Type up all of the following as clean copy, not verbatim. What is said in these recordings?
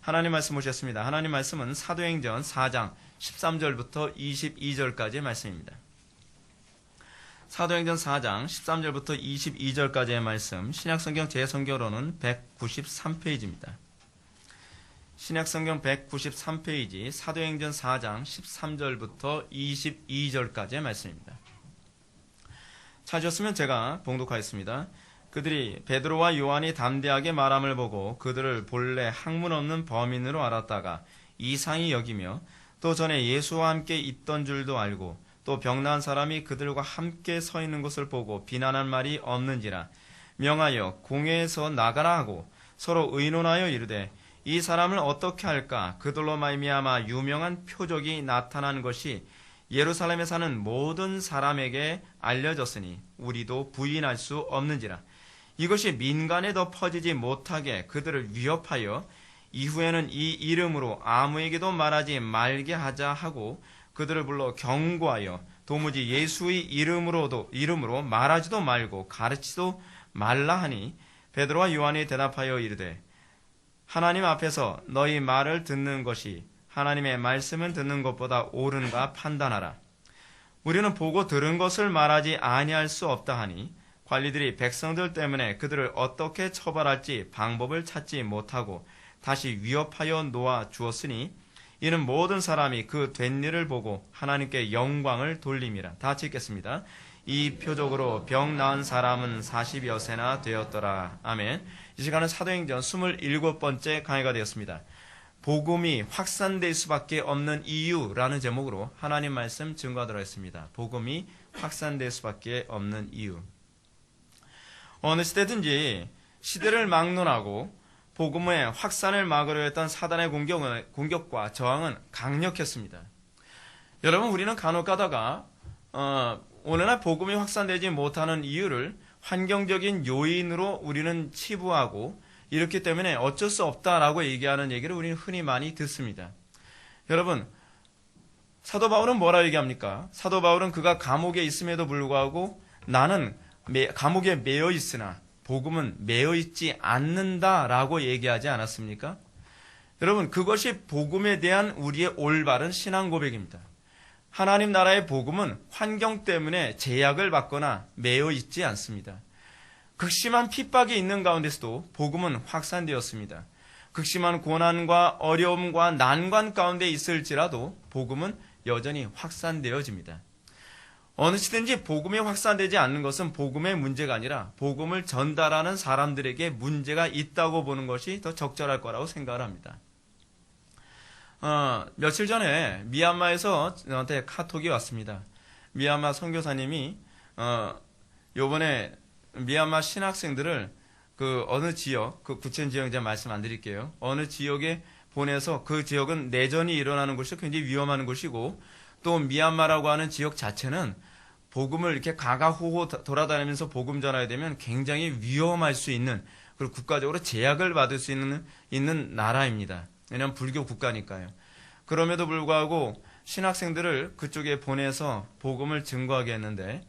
하나님 말씀 보셨습니다. 하나님 말씀은 사도행전 4장 13절부터 22절까지의 말씀입니다. 사도행전 4장 13절부터 22절까지의 말씀, 신약성경 제 성경으로는 193페이지입니다. 신약성경 193페이지, 사도행전 4장 13절부터 22절까지의 말씀입니다. 찾으셨으면 제가 봉독하겠습니다. 그들이 베드로와 요한이 담대하게 말함을 보고 그들을 본래 학문 없는 범인으로 알았다가 이상히 여기며 또 전에 예수와 함께 있던 줄도 알고 또 병나은 사람이 그들과 함께 서 있는 것을 보고 비난한 말이 없는지라 명하여 공회에서 나가라 하고 서로 의논하여 이르되 이 사람을 어떻게 할까? 그들로 말미암아 유명한 표적이 나타난 것이 예루살렘에 사는 모든 사람에게 알려졌으니 우리도 부인할 수 없는지라. 이것이 민간에 더 퍼지지 못하게 그들을 위협하여 이후에는 이 이름으로 아무에게도 말하지 말게 하자 하고 그들을 불러 경고하여 도무지 예수의 이름으로 말하지도 말고 가르치지도 말라 하니 베드로와 요한이 대답하여 이르되 하나님 앞에서 너희 말을 듣는 것이 하나님의 말씀을 듣는 것보다 옳은가 판단하라. 우리는 보고 들은 것을 말하지 아니할 수 없다 하니 관리들이 백성들 때문에 그들을 어떻게 처벌할지 방법을 찾지 못하고 다시 위협하여 놓아 주었으니 이는 모든 사람이 그 된 일을 보고 하나님께 영광을 돌림이라. 다 같이 읽겠습니다. 이 표적으로 병 나은 사람은 40여 세나 되었더라. 아멘. 이 시간은 사도행전 27번째 강의가 되었습니다. 복음이 확산될 수밖에 없는 이유라는 제목으로 하나님 말씀 증거하도록 하겠습니다. 복음이 확산될 수밖에 없는 이유. 어느 시대든지 시대를 막론하고 복음의 확산을 막으려 했던 사단의 공격과 저항은 강력했습니다. 여러분, 우리는 간혹 가다가 오늘날 복음이 확산되지 못하는 이유를 환경적인 요인으로 우리는 치부하고 이렇기 때문에 어쩔 수 없다라고 얘기하는 얘기를 우리는 흔히 많이 듣습니다. 여러분, 사도 바울은 뭐라 얘기합니까? 사도 바울은 그가 감옥에 있음에도 불구하고 나는 감옥에 매여 있으나 복음은 매여 있지 않는다라고 얘기하지 않았습니까? 여러분, 그것이 복음에 대한 우리의 올바른 신앙 고백입니다. 하나님 나라의 복음은 환경 때문에 제약을 받거나 매여 있지 않습니다. 극심한 핍박이 있는 가운데서도 복음은 확산되었습니다. 극심한 고난과 어려움과 난관 가운데 있을지라도 복음은 여전히 확산되어집니다. 어느 시든지 복음이 확산되지 않는 것은 복음의 문제가 아니라 복음을 전달하는 사람들에게 문제가 있다고 보는 것이 더 적절할 거라고 생각을 합니다. 며칠 전에 미얀마에서 저한테 카톡이 왔습니다. 미얀마 선교사님이 요번에 미얀마 신학생들을 그 어느 지역, 그 구체적인 지역 제가 말씀 안 드릴게요. 어느 지역에 보내서 그 지역은 내전이 일어나는 곳이 굉장히 위험한 곳이고 또 미얀마라고 하는 지역 자체는 복음을 이렇게 가가호호 돌아다니면서 복음 전하게 되면 굉장히 위험할 수 있는, 그리고 국가적으로 제약을 받을 수 있는 나라입니다. 왜냐하면 불교 국가니까요. 그럼에도 불구하고 신학생들을 그쪽에 보내서 복음을 증거하게 했는데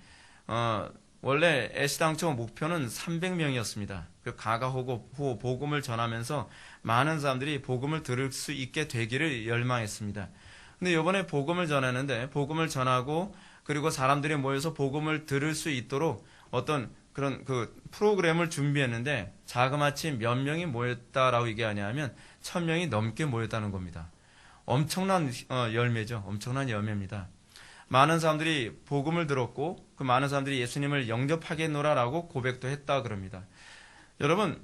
원래 애시당초 목표는 300명이었습니다. 그 가가호호 복음을 전하면서 많은 사람들이 복음을 들을 수 있게 되기를 열망했습니다. 근데 이번에 복음을 전했는데 복음을 전하고 그리고 사람들이 모여서 복음을 들을 수 있도록 어떤 그런 그 프로그램을 준비했는데 자그마치 몇 명이 모였다라고 얘기하냐면 1000명이 넘게 모였다는 겁니다. 엄청난 열매죠. 엄청난 열매입니다. 많은 사람들이 복음을 들었고 그 많은 사람들이 예수님을 영접하겠노라라고 고백도 했다 그럽니다. 여러분,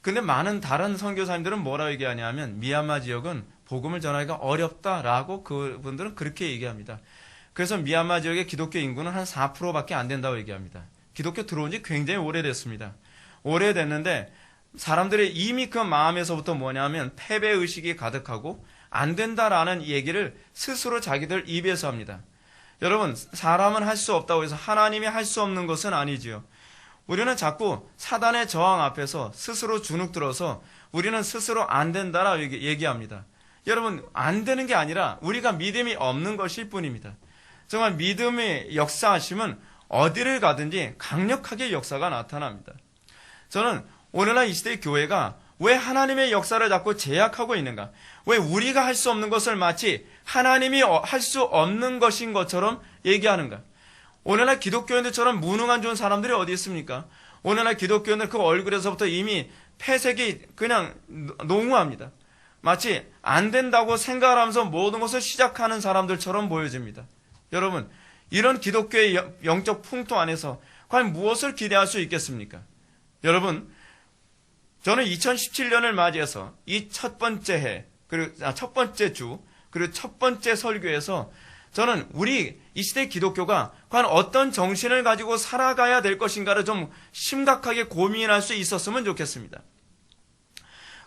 근데 많은 다른 선교사님들은 뭐라고 얘기하냐면 미얀마 지역은 복음을 전하기가 어렵다라고 그분들은 그렇게 얘기합니다. 그래서 미얀마 지역의 기독교 인구는 한 4%밖에 안 된다고 얘기합니다. 기독교 들어온 지 굉장히 오래됐습니다. 오래됐는데 사람들의 이미 그 마음에서부터 뭐냐면 패배의식이 가득하고 안 된다라는 얘기를 스스로 자기들 입에서 합니다. 여러분, 사람은 할 수 없다고 해서 하나님이 할 수 없는 것은 아니지요. 우리는 자꾸 사단의 저항 앞에서 스스로 주눅들어서 우리는 스스로 안 된다라고 얘기합니다. 여러분, 안 되는 게 아니라 우리가 믿음이 없는 것일 뿐입니다. 정말 믿음의 역사하심은 어디를 가든지 강력하게 역사가 나타납니다. 저는 오늘날 이 시대의 교회가 왜 하나님의 역사를 자꾸 제약하고 있는가? 왜 우리가 할 수 없는 것을 마치 하나님이 할 수 없는 것인 것처럼 얘기하는가? 오늘날 기독교인들처럼 무능한 좋은 사람들이 어디 있습니까? 오늘날 기독교인들 그 얼굴에서부터 이미 폐색이 그냥 농후합니다. 마치 안 된다고 생각을 하면서 모든 것을 시작하는 사람들처럼 보여집니다. 여러분, 이런 기독교의 영적 풍토 안에서 과연 무엇을 기대할 수 있겠습니까? 여러분, 저는 2017년을 맞이해서 이 첫 번째 해, 그리고 첫 번째 주, 그리고 첫 번째 설교에서 저는 우리 이 시대 기독교가 과연 어떤 정신을 가지고 살아가야 될 것인가를 좀 심각하게 고민할 수 있었으면 좋겠습니다.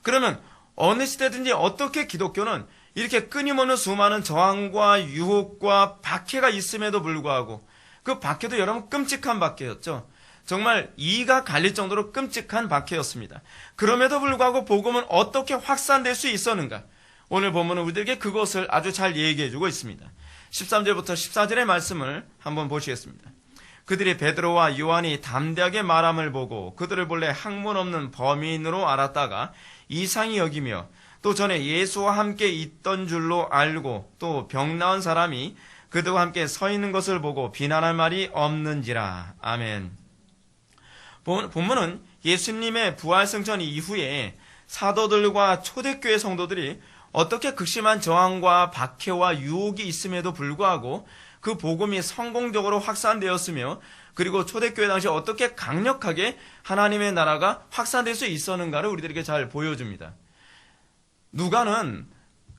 그러면 어느 시대든지 어떻게 기독교는 이렇게 끊임없는 수많은 저항과 유혹과 박해가 있음에도 불구하고 그 박해도 여러분 끔찍한 박해였죠. 정말 이가 갈릴 정도로 끔찍한 박해였습니다. 그럼에도 불구하고 복음은 어떻게 확산될 수 있었는가? 오늘 본문은 우리에게 그것을 아주 잘 얘기해주고 있습니다. 13절부터 14절의 말씀을 한번 보시겠습니다. 그들이 베드로와 요한이 담대하게 말함을 보고 그들을 본래 학문 없는 범인으로 알았다가 이상히 여기며 또 전에 예수와 함께 있던 줄로 알고 또 병 나은 사람이 그들과 함께 서 있는 것을 보고 비난할 말이 없는지라. 아멘. 본문은 예수님의 부활승천 이후에 사도들과 초대교회 성도들이 어떻게 극심한 저항과 박해와 유혹이 있음에도 불구하고 그 복음이 성공적으로 확산되었으며 그리고 초대교회 당시 어떻게 강력하게 하나님의 나라가 확산될 수 있었는가를 우리들에게 잘 보여줍니다. 누가는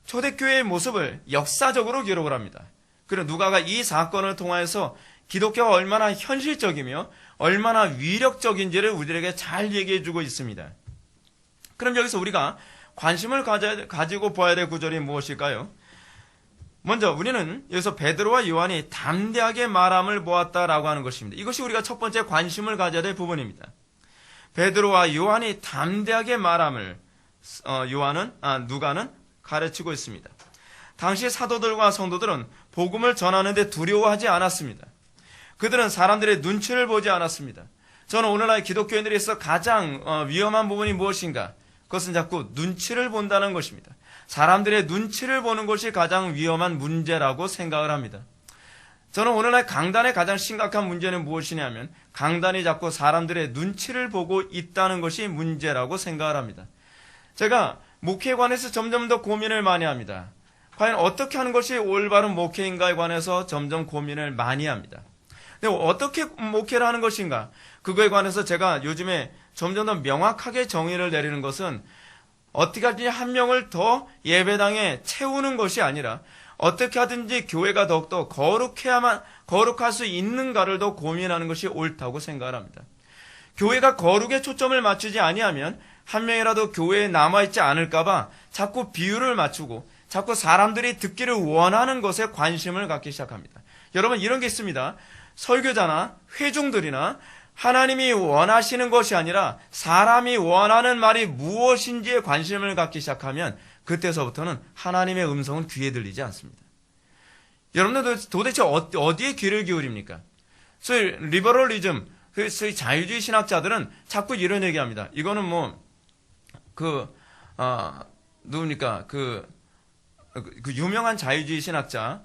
초대교회의 모습을 역사적으로 기록을 합니다. 그리고 누가가 이 사건을 통해서 기독교가 얼마나 현실적이며 얼마나 위력적인지를 우리들에게 잘 얘기해주고 있습니다. 그럼 여기서 우리가 관심을 가지고 보아야 될 구절이 무엇일까요? 먼저 우리는 여기서 베드로와 요한이 담대하게 말함을 보았다라고 하는 것입니다. 이것이 우리가 첫 번째 관심을 가져야 될 부분입니다. 베드로와 요한이 담대하게 말함을 누가는 가르치고 있습니다. 당시 사도들과 성도들은 복음을 전하는데 두려워하지 않았습니다. 그들은 사람들의 눈치를 보지 않았습니다. 저는 오늘날 기독교인들에서 가장 위험한 부분이 무엇인가? 그것은 자꾸 눈치를 본다는 것입니다. 사람들의 눈치를 보는 것이 가장 위험한 문제라고 생각을 합니다. 저는 오늘날 강단의 가장 심각한 문제는 무엇이냐면 강단이 자꾸 사람들의 눈치를 보고 있다는 것이 문제라고 생각을 합니다. 제가 목회에 관해서 점점 더 고민을 많이 합니다. 과연 어떻게 하는 것이 올바른 목회인가에 관해서 점점 고민을 많이 합니다. 근데 어떻게 목회를 하는 것인가? 그거에 관해서 제가 요즘에 점점 더 명확하게 정의를 내리는 것은 어떻게 하든지 한 명을 더 예배당에 채우는 것이 아니라 어떻게 하든지 교회가 더욱더 거룩할 수 있는가를 더 고민하는 것이 옳다고 생각을 합니다. 교회가 거룩에 초점을 맞추지 아니하면 한 명이라도 교회에 남아있지 않을까봐 자꾸 비율을 맞추고 자꾸 사람들이 듣기를 원하는 것에 관심을 갖기 시작합니다. 여러분 이런 게 있습니다. 설교자나 회중들이나 하나님이 원하시는 것이 아니라 사람이 원하는 말이 무엇인지에 관심을 갖기 시작하면 그때서부터는 하나님의 음성은 귀에 들리지 않습니다. 여러분들 도대체 어디에 귀를 기울입니까? 소위 리버럴리즘, 소위 자유주의 신학자들은 자꾸 이런 얘기합니다. 이거는 누굽니까? 그 유명한 자유주의 신학자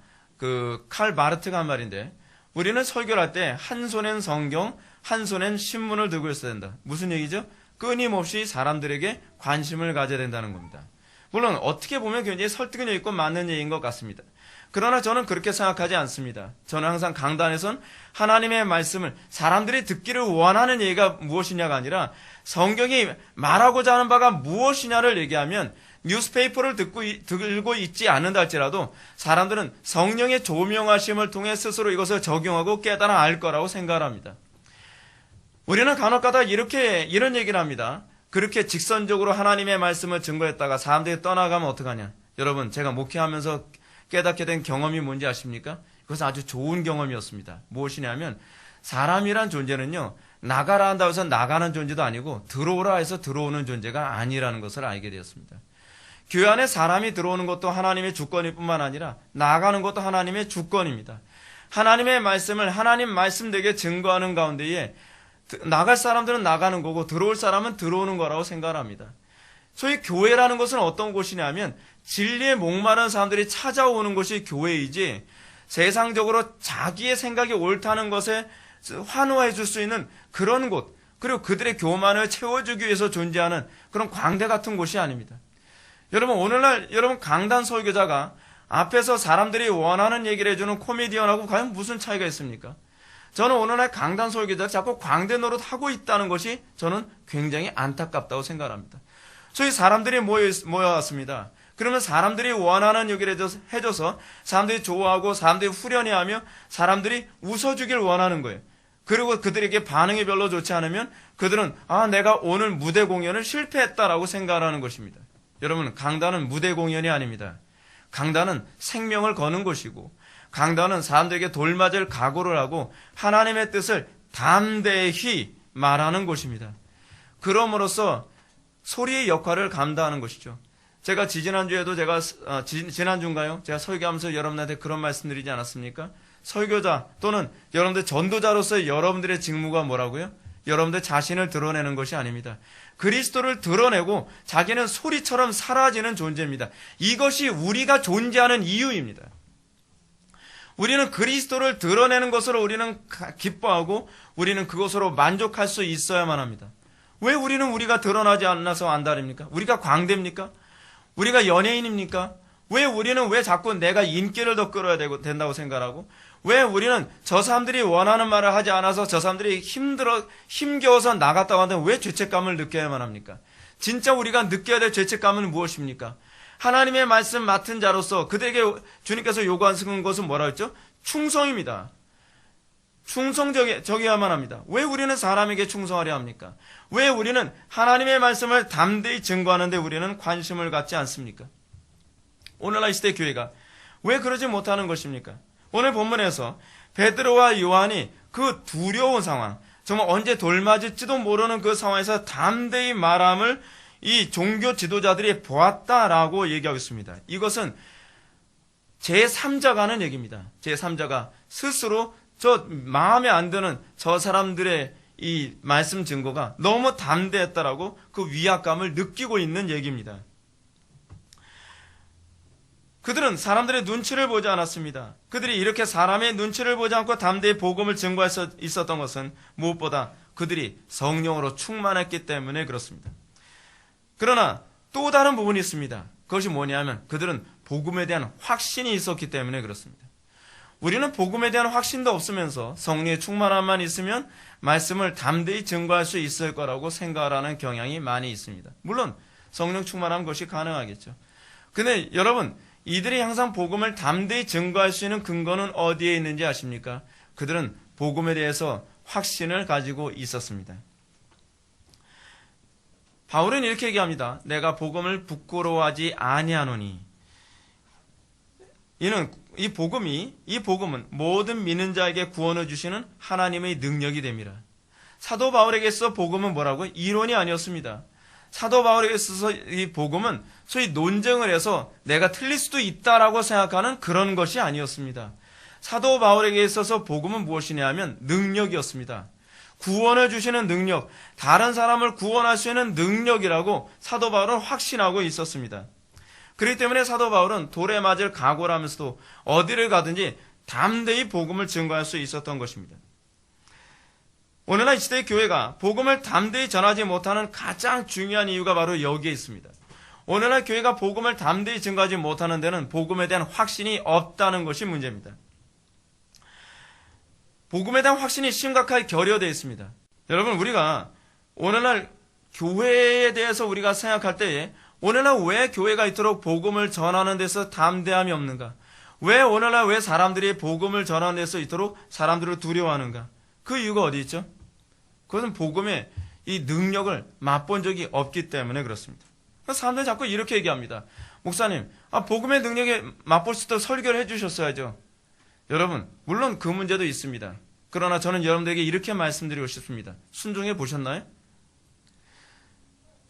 칼 마르트가 한 말인데 우리는 설교를 할 때 한 손엔 성경, 한 손엔 신문을 들고 있어야 된다. 무슨 얘기죠? 끊임없이 사람들에게 관심을 가져야 된다는 겁니다. 물론 어떻게 보면 굉장히 설득력 있고 맞는 얘기인 것 같습니다. 그러나 저는 그렇게 생각하지 않습니다. 저는 항상 강단에선 하나님의 말씀을 사람들이 듣기를 원하는 얘기가 무엇이냐가 아니라 성경이 말하고자 하는 바가 무엇이냐를 얘기하면 뉴스페이퍼를 들고 있지 않는다 할지라도 사람들은 성령의 조명하심을 통해 스스로 이것을 적용하고 깨달아 알 거라고 생각을 합니다. 우리는 간혹가다 이런 얘기를 합니다. 그렇게 직선적으로 하나님의 말씀을 증거했다가 사람들이 떠나가면 어떡하냐. 여러분 제가 목회하면서 깨닫게 된 경험이 뭔지 아십니까? 그것은 아주 좋은 경험이었습니다. 무엇이냐면 사람이란 존재는요. 나가라 한다고 해서 나가는 존재도 아니고 들어오라 해서 들어오는 존재가 아니라는 것을 알게 되었습니다. 교회 안에 사람이 들어오는 것도 하나님의 주권일 뿐만 아니라 나가는 것도 하나님의 주권입니다. 하나님의 말씀을 하나님 말씀되게 증거하는 가운데에 나갈 사람들은 나가는 거고 들어올 사람은 들어오는 거라고 생각합니다. 소위 교회라는 것은 어떤 곳이냐면 진리에 목마른 사람들이 찾아오는 곳이 교회이지, 세상적으로 자기의 생각이 옳다는 것에 환호해 줄 수 있는 그런 곳, 그리고 그들의 교만을 채워주기 위해서 존재하는 그런 광대 같은 곳이 아닙니다. 여러분, 오늘날 여러분 강단 설교자가 앞에서 사람들이 원하는 얘기를 해주는 코미디언하고 과연 무슨 차이가 있습니까? 저는 오늘날 강단 설교자가 자꾸 광대 노릇 하고 있다는 것이 저는 굉장히 안타깝다고 생각합니다. 소위 사람들이 모여왔습니다. 그러면 사람들이 원하는 얘기를 해줘서 사람들이 좋아하고 사람들이 후련해하며 사람들이 웃어주길 원하는 거예요. 그리고 그들에게 반응이 별로 좋지 않으면 그들은 내가 오늘 무대 공연을 실패했다라고 생각하는 것입니다. 여러분, 강단은 무대 공연이 아닙니다. 강단은 생명을 거는 곳이고, 강단은 사람들에게 돌맞을 각오를 하고 하나님의 뜻을 담대히 말하는 곳입니다. 그럼으로써 소리의 역할을 감당하는 것이죠. 제가 지난주에도 지난주인가요? 제가 설교하면서 여러분한테 그런 말씀드리지 않았습니까? 설교자 또는 여러분들 전도자로서의 여러분들의 직무가 뭐라고요? 여러분들 자신을 드러내는 것이 아닙니다. 그리스도를 드러내고 자기는 소리처럼 사라지는 존재입니다. 이것이 우리가 존재하는 이유입니다. 우리는 그리스도를 드러내는 것으로 우리는 기뻐하고 우리는 그것으로 만족할 수 있어야만 합니다. 왜 우리는 우리가 드러나지 않아서 안달입니까? 우리가 광대입니까? 우리가 연예인입니까? 왜 자꾸 내가 인기를 더 끌어야 된다고 생각하고, 왜 우리는 저 사람들이 원하는 말을 하지 않아서 저 사람들이 힘겨워서 나갔다고 하는데 왜 죄책감을 느껴야만 합니까? 진짜 우리가 느껴야 될 죄책감은 무엇입니까? 하나님의 말씀 맡은 자로서 그들에게 주님께서 요구하는 것은 뭐라 했죠? 충성입니다. 충성적이어야만 합니다. 왜 우리는 사람에게 충성하려 합니까? 왜 우리는 하나님의 말씀을 담대히 증거하는데 우리는 관심을 갖지 않습니까? 오늘날 이 시대 교회가 왜 그러지 못하는 것입니까? 오늘 본문에서 베드로와 요한이 그 두려운 상황, 정말 언제 돌맞을지도 모르는 그 상황에서 담대히 말함을 이 종교 지도자들이 보았다라고 얘기하고 있습니다. 이것은 제3자가 하는 얘기입니다. 제3자가 스스로 저 마음에 안 드는 저 사람들의 이 말씀 증거가 너무 담대했다라고 그 위압감을 느끼고 있는 얘기입니다. 그들은 사람들의 눈치를 보지 않았습니다. 그들이 이렇게 사람의 눈치를 보지 않고 담대히 복음을 증거할 수 있었던 것은 무엇보다 그들이 성령으로 충만했기 때문에 그렇습니다. 그러나 또 다른 부분이 있습니다. 그것이 뭐냐면 그들은 복음에 대한 확신이 있었기 때문에 그렇습니다. 우리는 복음에 대한 확신도 없으면서 성령의 충만함만 있으면 말씀을 담대히 증거할 수 있을 거라고 생각하는 경향이 많이 있습니다. 물론 성령 충만한 것이 가능하겠죠. 근데 여러분, 이들이 항상 복음을 담대히 증거할 수 있는 근거는 어디에 있는지 아십니까? 그들은 복음에 대해서 확신을 가지고 있었습니다. 바울은 이렇게 얘기합니다. 내가 복음을 부끄러워하지 아니하노니. 이 복음은 모든 믿는 자에게 구원을 주시는 하나님의 능력이 됩니다. 사도 바울에게 있어 복음은 뭐라고요? 이론이 아니었습니다. 사도 바울에게 있어서 이 복음은 소위 논쟁을 해서 내가 틀릴 수도 있다라고 생각하는 그런 것이 아니었습니다. 사도 바울에게 있어서 복음은 무엇이냐 하면 능력이었습니다. 구원을 주시는 능력, 다른 사람을 구원할 수 있는 능력이라고 사도 바울은 확신하고 있었습니다. 그렇기 때문에 사도 바울은 돌에 맞을 각오를 하면서도 어디를 가든지 담대히 복음을 증거할 수 있었던 것입니다. 오늘날 이 시대의 교회가 복음을 담대히 전하지 못하는 가장 중요한 이유가 바로 여기에 있습니다. 오늘날 교회가 복음을 담대히 증거하지 못하는 데는 복음에 대한 확신이 없다는 것이 문제입니다. 복음에 대한 확신이 심각하게 결여되어 있습니다. 여러분, 우리가 오늘날 교회에 대해서 우리가 생각할 때에 오늘날 왜 교회가 이토록 복음을 전하는 데서 담대함이 없는가? 왜 사람들이 복음을 전하는 데서 이토록 사람들을 두려워하는가? 그 이유가 어디 있죠? 그것은 복음의 이 능력을 맛본 적이 없기 때문에 그렇습니다. 사람들이 자꾸 이렇게 얘기합니다. 목사님, 복음의 능력에 맛볼 수 있도록 설교를 해주셨어야죠. 여러분, 물론 그 문제도 있습니다. 그러나 저는 여러분들에게 이렇게 말씀드리고 싶습니다. 순종해 보셨나요?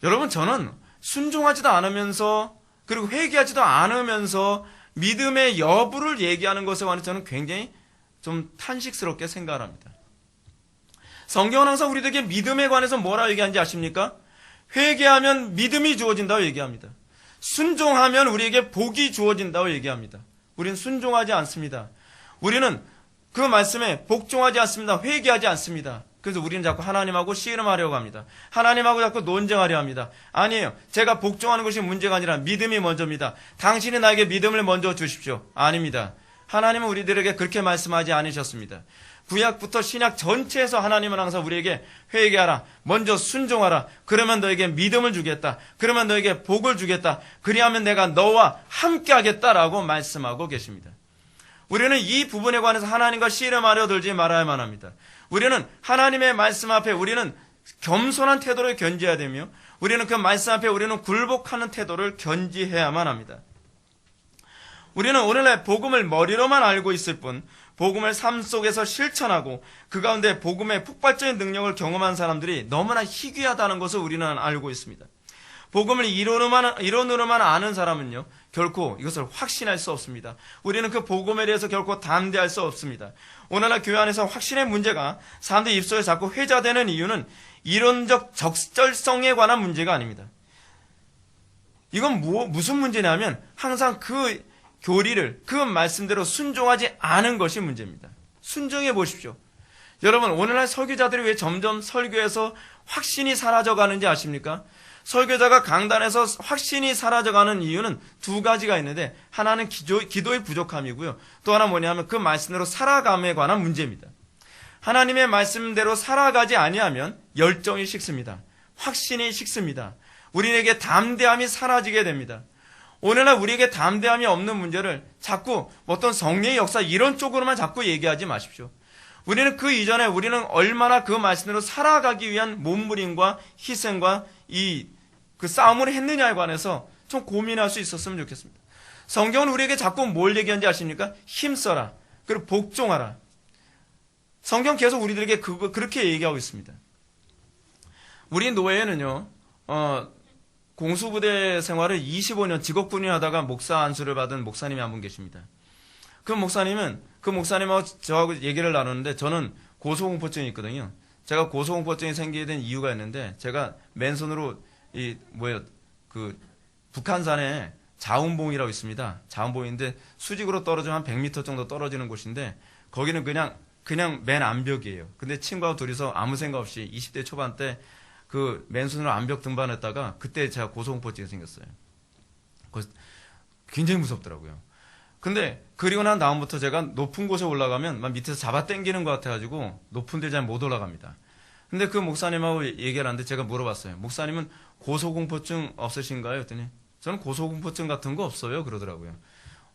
여러분, 저는 순종하지도 않으면서 그리고 회개하지도 않으면서 믿음의 여부를 얘기하는 것에 관해서 저는 굉장히 좀 탄식스럽게 생각합니다. 성경은 항상 우리들에게 믿음에 관해서 뭐라 얘기하는지 아십니까? 회개하면 믿음이 주어진다고 얘기합니다. 순종하면 우리에게 복이 주어진다고 얘기합니다. 우리는 순종하지 않습니다. 우리는 그 말씀에 복종하지 않습니다. 회개하지 않습니다. 그래서 우리는 자꾸 하나님하고 씨름하려고 합니다. 하나님하고 자꾸 논쟁하려 합니다. 아니에요. 제가 복종하는 것이 문제가 아니라 믿음이 먼저입니다. 당신이 나에게 믿음을 먼저 주십시오. 아닙니다. 하나님은 우리들에게 그렇게 말씀하지 않으셨습니다. 구약부터 신약 전체에서 하나님은 항상 우리에게 회개하라, 먼저 순종하라, 그러면 너에게 믿음을 주겠다, 그러면 너에게 복을 주겠다, 그리하면 내가 너와 함께 하겠다라고 말씀하고 계십니다. 우리는 이 부분에 관해서 하나님과 씨름하려 들지 말아야만 합니다. 우리는 하나님의 말씀 앞에 우리는 겸손한 태도를 견지해야 되며, 우리는 그 말씀 앞에 우리는 굴복하는 태도를 견지해야만 합니다. 우리는 오늘날 복음을 머리로만 알고 있을 뿐 복음을 삶 속에서 실천하고 그 가운데 복음의 폭발적인 능력을 경험한 사람들이 너무나 희귀하다는 것을 우리는 알고 있습니다. 복음을 이론으로만 아는 사람은요, 결코 이것을 확신할 수 없습니다. 우리는 그 복음에 대해서 결코 담대할 수 없습니다. 오늘날 교회 안에서 확신의 문제가 사람들 입속에 자꾸 회자되는 이유는 이론적 적절성에 관한 문제가 아닙니다. 이건 무슨 문제냐면 항상 그 교리를 그 말씀대로 순종하지 않은 것이 문제입니다. 순종해 보십시오. 여러분, 오늘날 설교자들이 왜 점점 설교에서 확신이 사라져가는지 아십니까? 설교자가 강단에서 확신이 사라져가는 이유는 두 가지가 있는데, 하나는 기도의 부족함이고요, 또 하나 뭐냐면 그 말씀대로 살아감에 관한 문제입니다. 하나님의 말씀대로 살아가지 아니하면 열정이 식습니다. 확신이 식습니다. 우리에게 담대함이 사라지게 됩니다. 오늘날 우리에게 담대함이 없는 문제를 자꾸 어떤 성령의 역사 이런 쪽으로만 자꾸 얘기하지 마십시오. 우리는 그 이전에 우리는 얼마나 그 말씀대로 살아가기 위한 몸부림과 희생과 그 싸움을 했느냐에 관해서 좀 고민할 수 있었으면 좋겠습니다. 성경은 우리에게 자꾸 뭘 얘기하는지 아십니까? 힘써라. 그리고 복종하라. 성경 계속 우리들에게 그렇게 얘기하고 있습니다. 우리 노예는요, 공수부대 생활을 25년 직업군인 하다가 목사 안수를 받은 목사님이 한 분 계십니다. 그 목사님하고 저하고 얘기를 나누는데, 저는 고소공포증이 있거든요. 제가 고소공포증이 생기게 된 이유가 있는데, 제가 맨손으로 북한산에 자운봉이라고 있습니다. 자운봉인데 수직으로 떨어지면 한 100m 정도 떨어지는 곳인데, 거기는 그냥 맨 암벽이에요. 근데 친구하고 둘이서 아무 생각 없이 20대 초반 때 그 맨손으로 암벽 등반했다가 그때 제가 고소공포증이 생겼어요. 굉장히 무섭더라고요. 근데 그리고 난 다음부터 제가 높은 곳에 올라가면 막 밑에서 잡아 당기는 것 같아가지고 높은 데 잘 못 올라갑니다. 근데 그 목사님하고 얘기를 하는데 제가 물어봤어요. 목사님은 고소공포증 없으신가요? 했더니 저는 고소공포증 같은 거 없어요. 그러더라고요.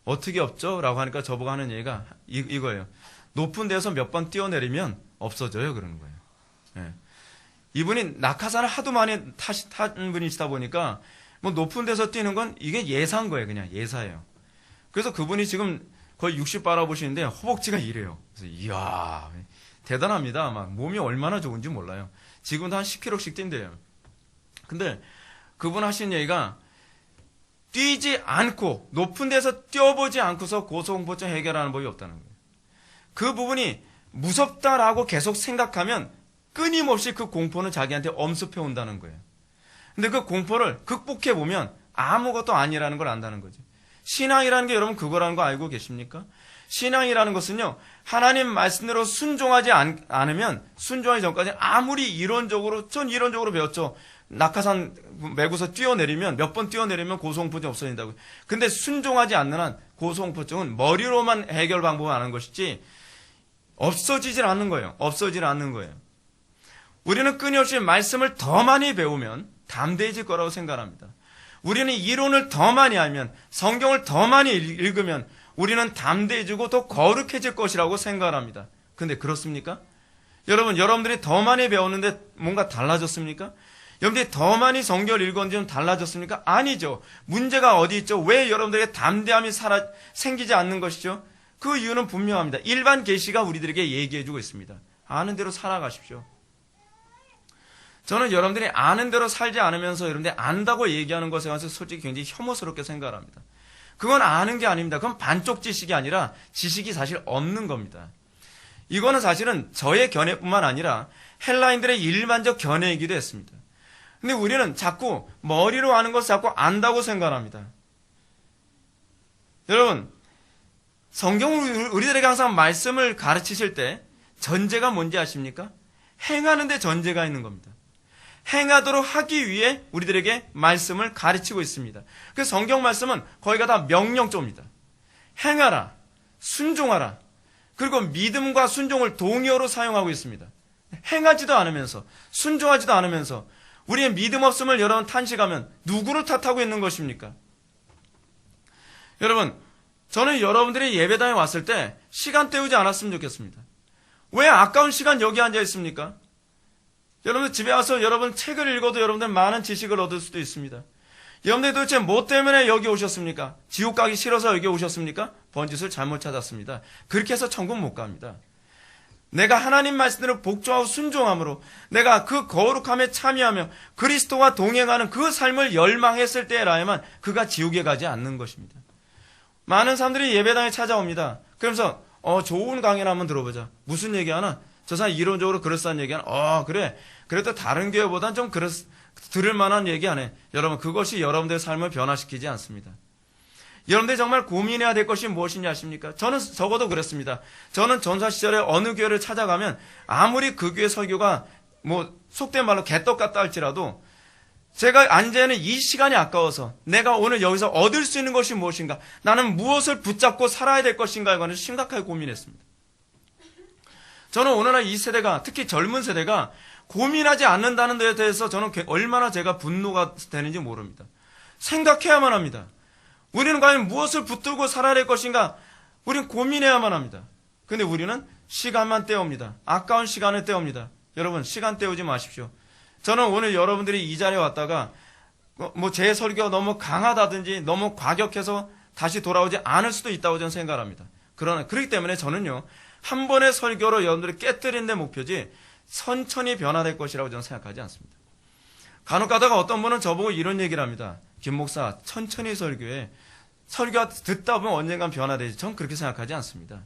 어떻게 없죠? 라고 하니까 저보고 하는 얘기가 이거예요. 높은 데서 몇 번 뛰어내리면 없어져요. 그러는 거예요. 예. 이분이 낙하산을 하도 많이 탄 분이시다 보니까 뭐 높은 데서 뛰는 건 이게 예사인 거예요. 그냥 예사예요. 그래서 그분이 지금 거의 60 바라보시는데 허벅지가 이래요. 그래서 이야, 대단합니다. 막 몸이 얼마나 좋은지 몰라요. 지금도 한 10kg씩 뛴대요. 근데 그분 하신 얘기가 뛰지 않고 높은 데서 뛰어보지 않고서 고소공포증 해결하는 법이 없다는 거예요. 그 부분이 무섭다라고 계속 생각하면 끊임없이 그 공포는 자기한테 엄습해 온다는 거예요. 근데 그 공포를 극복해 보면 아무것도 아니라는 걸 안다는 거죠. 신앙이라는 게 여러분 그거라는 거 알고 계십니까? 신앙이라는 것은요, 하나님 말씀대로 순종하지 않으면, 순종하기 전까지 아무리 전 이론적으로 배웠죠. 낙하산 메고서 뛰어내리면, 몇 번 뛰어내리면 고소공포증이 없어진다고요. 근데 순종하지 않는 한 고소공포증은 머리로만 해결 방법을 아는 것이지 없어지질 않는 거예요. 없어지질 않는 거예요. 우리는 끊임없이 말씀을 더 많이 배우면 담대해질 거라고 생각합니다. 우리는 이론을 더 많이 알면, 성경을 더 많이 읽으면 우리는 담대해지고 더 거룩해질 것이라고 생각합니다. 근데 그렇습니까? 여러분들이 더 많이 배웠는데 뭔가 달라졌습니까? 여러분들이 더 많이 성경을 읽었는데 좀 달라졌습니까? 아니죠. 문제가 어디 있죠? 왜 여러분들에게 담대함이 생기지 않는 것이죠? 그 이유는 분명합니다. 일반 계시가 우리들에게 얘기해주고 있습니다. 아는 대로 살아가십시오. 저는 여러분들이 아는 대로 살지 않으면서 여러분들이 안다고 얘기하는 것에 관해서 솔직히 굉장히 혐오스럽게 생각합니다. 그건 아는 게 아닙니다. 그건 반쪽 지식이 아니라 지식이 사실 없는 겁니다. 이거는 사실은 저의 견해뿐만 아니라 헬라인들의 일반적 견해이기도 했습니다. 근데 우리는 자꾸 머리로 아는 것을 자꾸 안다고 생각합니다. 여러분, 성경은 우리들에게 항상 말씀을 가르치실 때 전제가 뭔지 아십니까? 행하는데 전제가 있는 겁니다. 행하도록 하기 위해 우리들에게 말씀을 가르치고 있습니다. 그 성경 말씀은 거의가 다 명령조입니다. 행하라, 순종하라, 그리고 믿음과 순종을 동의어로 사용하고 있습니다. 행하지도 않으면서, 순종하지도 않으면서 우리의 믿음 없음을 여러분 탄식하면 누구를 탓하고 있는 것입니까? 여러분, 저는 여러분들이 예배당에 왔을 때 시간 때우지 않았으면 좋겠습니다. 왜 아까운 시간 여기 앉아 있습니까? 여러분 집에 와서 여러분 책을 읽어도 여러분들 많은 지식을 얻을 수도 있습니다. 여러분들 도대체 뭐 때문에 여기 오셨습니까? 지옥 가기 싫어서 여기 오셨습니까? 번짓을 잘못 찾았습니다. 그렇게 해서 천국 못 갑니다. 내가 하나님 말씀대로 복종하고 순종함으로 내가 그 거룩함에 참여하며 그리스도와 동행하는 그 삶을 열망했을 때라야만 그가 지옥에 가지 않는 것입니다. 많은 사람들이 예배당에 찾아옵니다. 그러면서 좋은 강의를 한번 들어보자. 무슨 얘기하나? 저 사람 이론적으로 그럴싸한 얘기하나? 그래. 그래도 다른 교회보단 좀 들을 만한 얘기 안 해. 여러분, 그것이 여러분들의 삶을 변화시키지 않습니다. 여러분들이 정말 고민해야 될 것이 무엇인지 아십니까? 저는 적어도 그랬습니다. 저는 전사 시절에 어느 교회를 찾아가면 아무리 그 교회 설교가 속된 말로 개떡 같다 할지라도 제가 앉아있는 이 시간이 아까워서 내가 오늘 여기서 얻을 수 있는 것이 무엇인가, 나는 무엇을 붙잡고 살아야 될 것인가에 관해서 심각하게 고민했습니다. 저는 오늘날 이 세대가, 특히 젊은 세대가 고민하지 않는다는 데에 대해서 저는 얼마나 제가 분노가 되는지 모릅니다. 생각해야만 합니다. 우리는 과연 무엇을 붙들고 살아야 될 것인가? 우리는 고민해야만 합니다. 근데 우리는 시간만 때웁니다. 아까운 시간을 때웁니다. 여러분, 시간 때우지 마십시오. 저는 오늘 여러분들이 이 자리에 왔다가 제 설교가 너무 강하다든지 너무 과격해서 다시 돌아오지 않을 수도 있다고 저는 생각합니다. 그렇기 때문에 저는요, 한 번의 설교로 여러분들을 깨뜨리는 데 목표지 천천히 변화될 것이라고 저는 생각하지 않습니다. 간혹 가다가 어떤 분은 저보고 이런 얘기를 합니다. 김 목사, 천천히 설교해. 설교가 듣다 보면 언젠간 변화되지. 전 그렇게 생각하지 않습니다.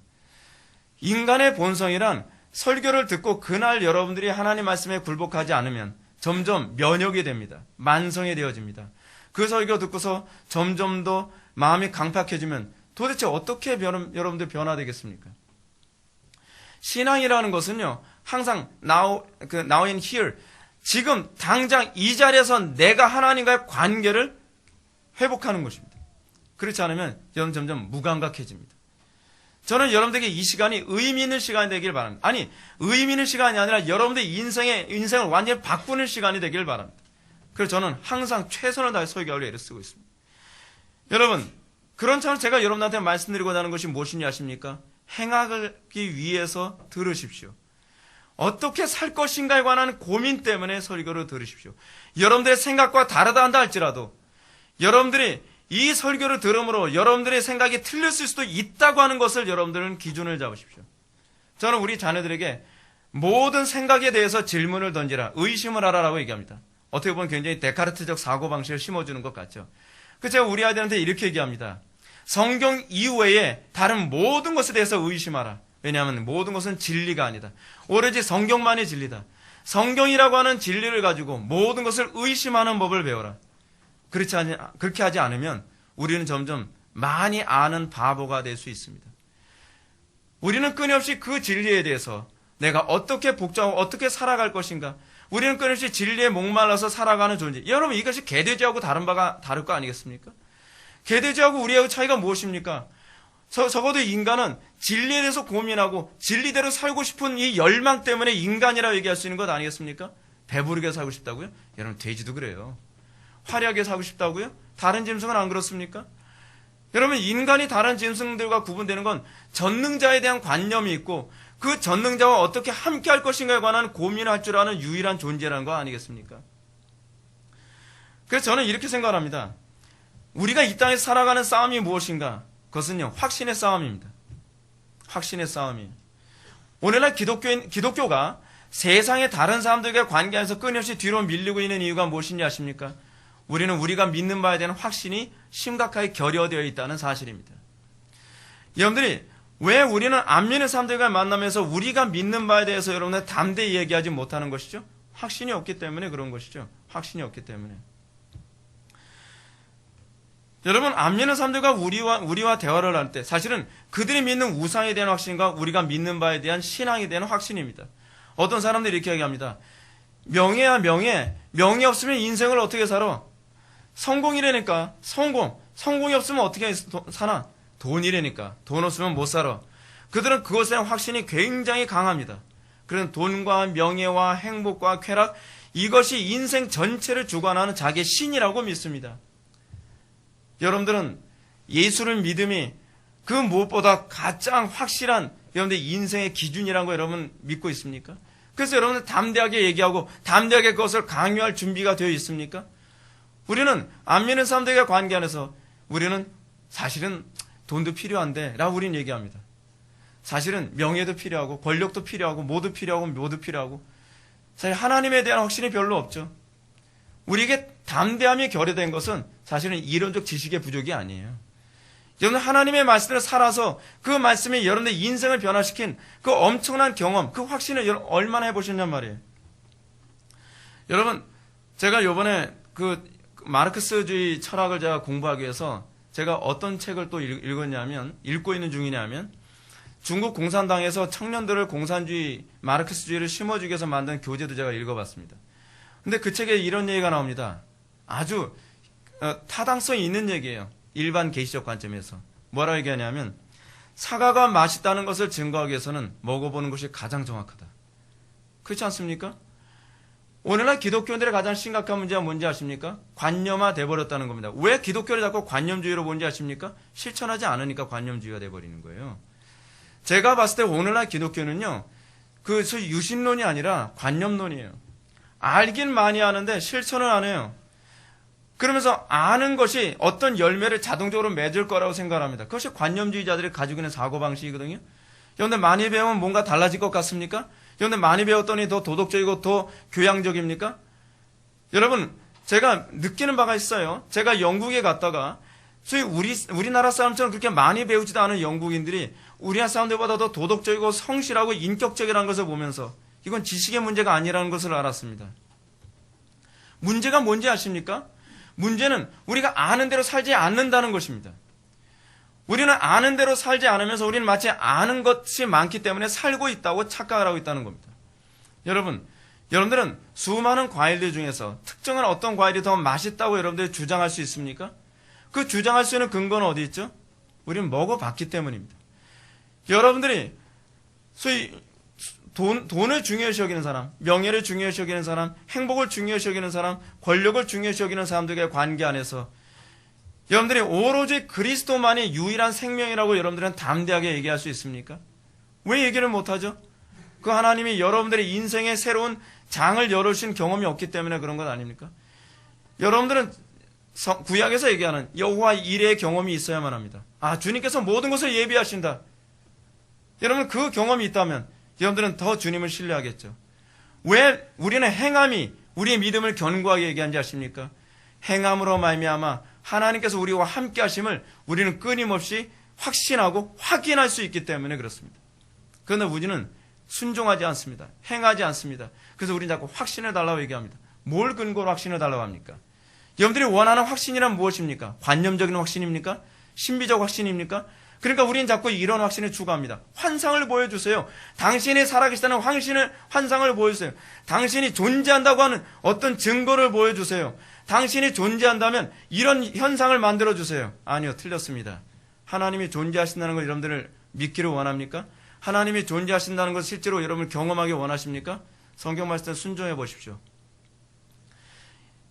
인간의 본성이란 설교를 듣고 그날 여러분들이 하나님 말씀에 굴복하지 않으면 점점 면역이 됩니다. 만성이 되어집니다. 그 설교 듣고서 점점 더 마음이 강팍해지면 도대체 어떻게 여러분들 변화되겠습니까? 신앙이라는 것은요, 항상 now in here, 지금 당장 이 자리에서 내가 하나님과의 관계를 회복하는 것입니다. 그렇지 않으면 여러분 점점 무감각해집니다. 저는 여러분들에게 이 시간이 의미 있는 시간이 되길 바랍니다. 아니, 의미 있는 시간이 아니라 여러분들의 인생을 완전히 바꾸는 시간이 되길 바랍니다. 그래서 저는 항상 최선을 다해 설교하려 애를 쓰고 있습니다. 여러분, 그런 차원에서 제가 여러분한테 말씀드리고자 하는 것이 무엇인지 아십니까? 행하기 위해서 들으십시오. 어떻게 살 것인가에 관한 고민 때문에 설교를 들으십시오. 여러분들의 생각과 다르다 한다 할지라도 여러분들이 이 설교를 들음으로 여러분들의 생각이 틀렸을 수도 있다고 하는 것을 여러분들은 기준을 잡으십시오. 저는 우리 자녀들에게 모든 생각에 대해서 질문을 던지라, 의심을 하라라고 얘기합니다. 어떻게 보면 굉장히 데카르트적 사고방식을 심어주는 것 같죠. 그래서 제가 우리 아이들한테 이렇게 얘기합니다. 성경 이외에 다른 모든 것에 대해서 의심하라. 왜냐하면 모든 것은 진리가 아니다. 오로지 성경만이 진리다. 성경이라고 하는 진리를 가지고 모든 것을 의심하는 법을 배워라. 그렇게 하지 않으면 우리는 점점 많이 아는 바보가 될 수 있습니다. 우리는 끊임없이 그 진리에 대해서 내가 어떻게 복종하고 어떻게 살아갈 것인가, 우리는 끊임없이 진리에 목말라서 살아가는 존재. 여러분, 이것이 개돼지하고 다를 거 아니겠습니까? 개돼지하고 우리하고 차이가 무엇입니까? 적어도 인간은 진리에 대해서 고민하고 진리대로 살고 싶은 이 열망 때문에 인간이라고 얘기할 수 있는 것 아니겠습니까? 배부르게 살고 싶다고요? 여러분, 돼지도 그래요. 화려하게 살고 싶다고요? 다른 짐승은 안 그렇습니까? 여러분, 인간이 다른 짐승들과 구분되는 건 전능자에 대한 관념이 있고 그 전능자와 어떻게 함께 할 것인가에 관한 고민을 할 줄 아는 유일한 존재라는 거 아니겠습니까? 그래서 저는 이렇게 생각합니다. 우리가 이 땅에서 살아가는 싸움이 무엇인가? 그것은요, 확신의 싸움입니다. 확신의 싸움이에요. 오늘날 기독교가 세상의 다른 사람들과 관계에서 끊임없이 뒤로 밀리고 있는 이유가 무엇인지 아십니까? 우리는 우리가 믿는 바에 대한 확신이 심각하게 결여되어 있다는 사실입니다. 여러분들이 왜 우리는 안 믿는 사람들과 만나면서 우리가 믿는 바에 대해서 여러분들 담대히 얘기하지 못하는 것이죠? 확신이 없기 때문에 그런 것이죠. 확신이 없기 때문에. 여러분, 안 믿는 사람들과 우리와 대화를 할 때 사실은 그들이 믿는 우상에 대한 확신과 우리가 믿는 바에 대한 신앙에 대한 확신입니다. 어떤 사람들이 이렇게 얘기합니다. 명예야 명예. 명예 없으면 인생을 어떻게 살아? 성공이라니까. 성공이 없으면 어떻게 사나? 돈이라니까. 돈 없으면 못 살아. 그들은 그것에 대한 확신이 굉장히 강합니다. 그런 돈과 명예와 행복과 쾌락, 이것이 인생 전체를 주관하는 자기의 신이라고 믿습니다. 여러분들은 예수를 믿음이 그 무엇보다 가장 확실한 여러분들 인생의 기준이라는 거 여러분 믿고 있습니까? 그래서 여러분들 담대하게 얘기하고 담대하게 그것을 강요할 준비가 되어 있습니까? 우리는 안 믿는 사람들과 관계 안에서 우리는 사실은 돈도 필요한데 라고 우리는 얘기합니다. 사실은 명예도 필요하고 권력도 필요하고 모두 필요하고 사실 하나님에 대한 확신이 별로 없죠. 우리에게 담대함이 결여된 것은 사실은 이론적 지식의 부족이 아니에요. 여러분 하나님의 말씀을 살아서 그 말씀이 여러분의 인생을 변화시킨 그 엄청난 경험, 그 확신을 얼마나 해보셨냔 말이에요. 여러분 제가 요번에 그 마르크스주의 철학을 제가 공부하기 위해서 제가 어떤 책을 또 읽고 있는 중이냐면 중국 공산당에서 청년들을 공산주의, 마르크스주의를 심어주기 위해서 만든 교재도 제가 읽어봤습니다. 근데 그 책에 이런 얘기가 나옵니다. 아주 타당성이 있는 얘기예요. 일반 계시적 관점에서. 뭐라고 얘기하냐면 사과가 맛있다는 것을 증거하기 위해서는 먹어보는 것이 가장 정확하다. 그렇지 않습니까? 오늘날 기독교인들의 가장 심각한 문제가 뭔지 아십니까? 관념화 돼버렸다는 겁니다. 왜 기독교를 자꾸 관념주의로 보는지 아십니까? 실천하지 않으니까 관념주의가 돼버리는 거예요. 제가 봤을 때 오늘날 기독교는요, 그 유신론이 아니라 관념론이에요. 알긴 많이 아는데 실천을 안 해요. 그러면서 아는 것이 어떤 열매를 자동적으로 맺을 거라고 생각합니다. 그것이 관념주의자들이 가지고 있는 사고방식이거든요. 여러분들 많이 배우면 뭔가 달라질 것 같습니까? 여러분들 많이 배웠더니 더 도덕적이고 더 교양적입니까? 여러분, 제가 느끼는 바가 있어요. 제가 영국에 갔다가 소위 우리나라 사람처럼 그렇게 많이 배우지도 않은 영국인들이 우리나라 사람들보다 더 도덕적이고 성실하고 인격적이라는 것을 보면서 이건 지식의 문제가 아니라는 것을 알았습니다. 문제가 뭔지 아십니까? 문제는 우리가 아는 대로 살지 않는다는 것입니다. 우리는 아는 대로 살지 않으면서 우리는 마치 아는 것이 많기 때문에 살고 있다고 착각을 하고 있다는 겁니다. 여러분들은 수많은 과일들 중에서 특정한 어떤 과일이 더 맛있다고 여러분들이 주장할 수 있습니까? 그 주장할 수 있는 근거는 어디 있죠? 우리는 먹어봤기 때문입니다. 여러분들이 소위 돈을 중요시 여기는 사람, 명예를 중요시 여기는 사람, 행복을 중요시 여기는 사람, 권력을 중요시 여기는 사람들과의 관계 안에서 여러분들이 오로지 그리스도만이 유일한 생명이라고 여러분들은 담대하게 얘기할 수 있습니까? 왜 얘기를 못하죠? 그 하나님이 여러분들의 인생의 새로운 장을 열어주신 경험이 없기 때문에 그런 것 아닙니까? 여러분들은 구약에서 얘기하는 여호와 일의 경험이 있어야만 합니다. 아, 주님께서 모든 것을 예비하신다. 여러분 그 경험이 있다면 여러분들은 더 주님을 신뢰하겠죠. 왜 우리는 행함이 우리의 믿음을 견고하게 얘기하는지 아십니까? 행함으로 말미암아 하나님께서 우리와 함께 하심을 우리는 끊임없이 확신하고 확인할 수 있기 때문에 그렇습니다. 그런데 우리는 순종하지 않습니다. 행하지 않습니다. 그래서 우리는 자꾸 확신을 달라고 얘기합니다. 뭘 근거로 확신을 달라고 합니까? 여러분들이 원하는 확신이란 무엇입니까? 관념적인 확신입니까? 신비적 확신입니까? 그러니까 우리는 자꾸 이런 확신을 추구합니다. 환상을 보여주세요. 당신이 살아계시다는 환상을 보여주세요. 당신이 존재한다고 하는 어떤 증거를 보여주세요. 당신이 존재한다면 이런 현상을 만들어주세요. 아니요, 틀렸습니다. 하나님이 존재하신다는 걸 여러분들을 믿기를 원합니까? 하나님이 존재하신다는 것을 실제로 여러분을 경험하기 원하십니까? 성경 말씀에 순종해 보십시오.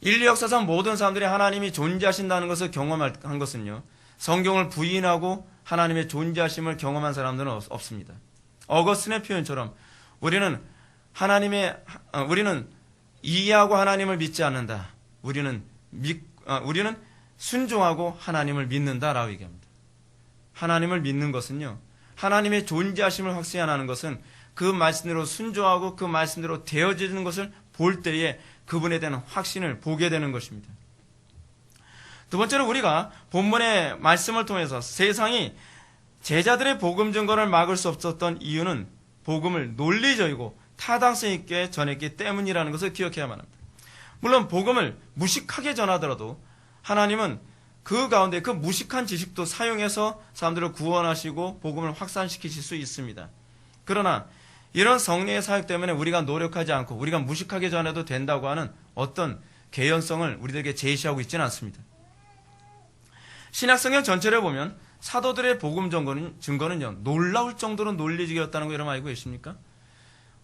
인류 역사상 모든 사람들이 하나님이 존재하신다는 것을 경험한 것은요, 성경을 부인하고 하나님의 존재하심을 경험한 사람들은 없습니다. 어거스틴의 표현처럼 우리는 이해하고 하나님을 믿지 않는다. 우리는 순종하고 하나님을 믿는다라고 얘기합니다. 하나님을 믿는 것은요, 하나님의 존재하심을 확신하는 것은 그 말씀대로 순종하고 그 말씀대로 되어지는 것을 볼 때에 그분에 대한 확신을 보게 되는 것입니다. 두 번째로 우리가 본문의 말씀을 통해서 세상이 제자들의 복음 증거를 막을 수 없었던 이유는 복음을 논리적이고 타당성 있게 전했기 때문이라는 것을 기억해야만 합니다. 물론 복음을 무식하게 전하더라도 하나님은 그 가운데 그 무식한 지식도 사용해서 사람들을 구원하시고 복음을 확산시키실 수 있습니다. 그러나 이런 성령의 사역 때문에 우리가 노력하지 않고 우리가 무식하게 전해도 된다고 하는 어떤 개연성을 우리들에게 제시하고 있지는 않습니다. 신약성경 전체를 보면 사도들의 복음 증거는요, 놀라울 정도로 논리적이었다는 거 여러분 알고 계십니까?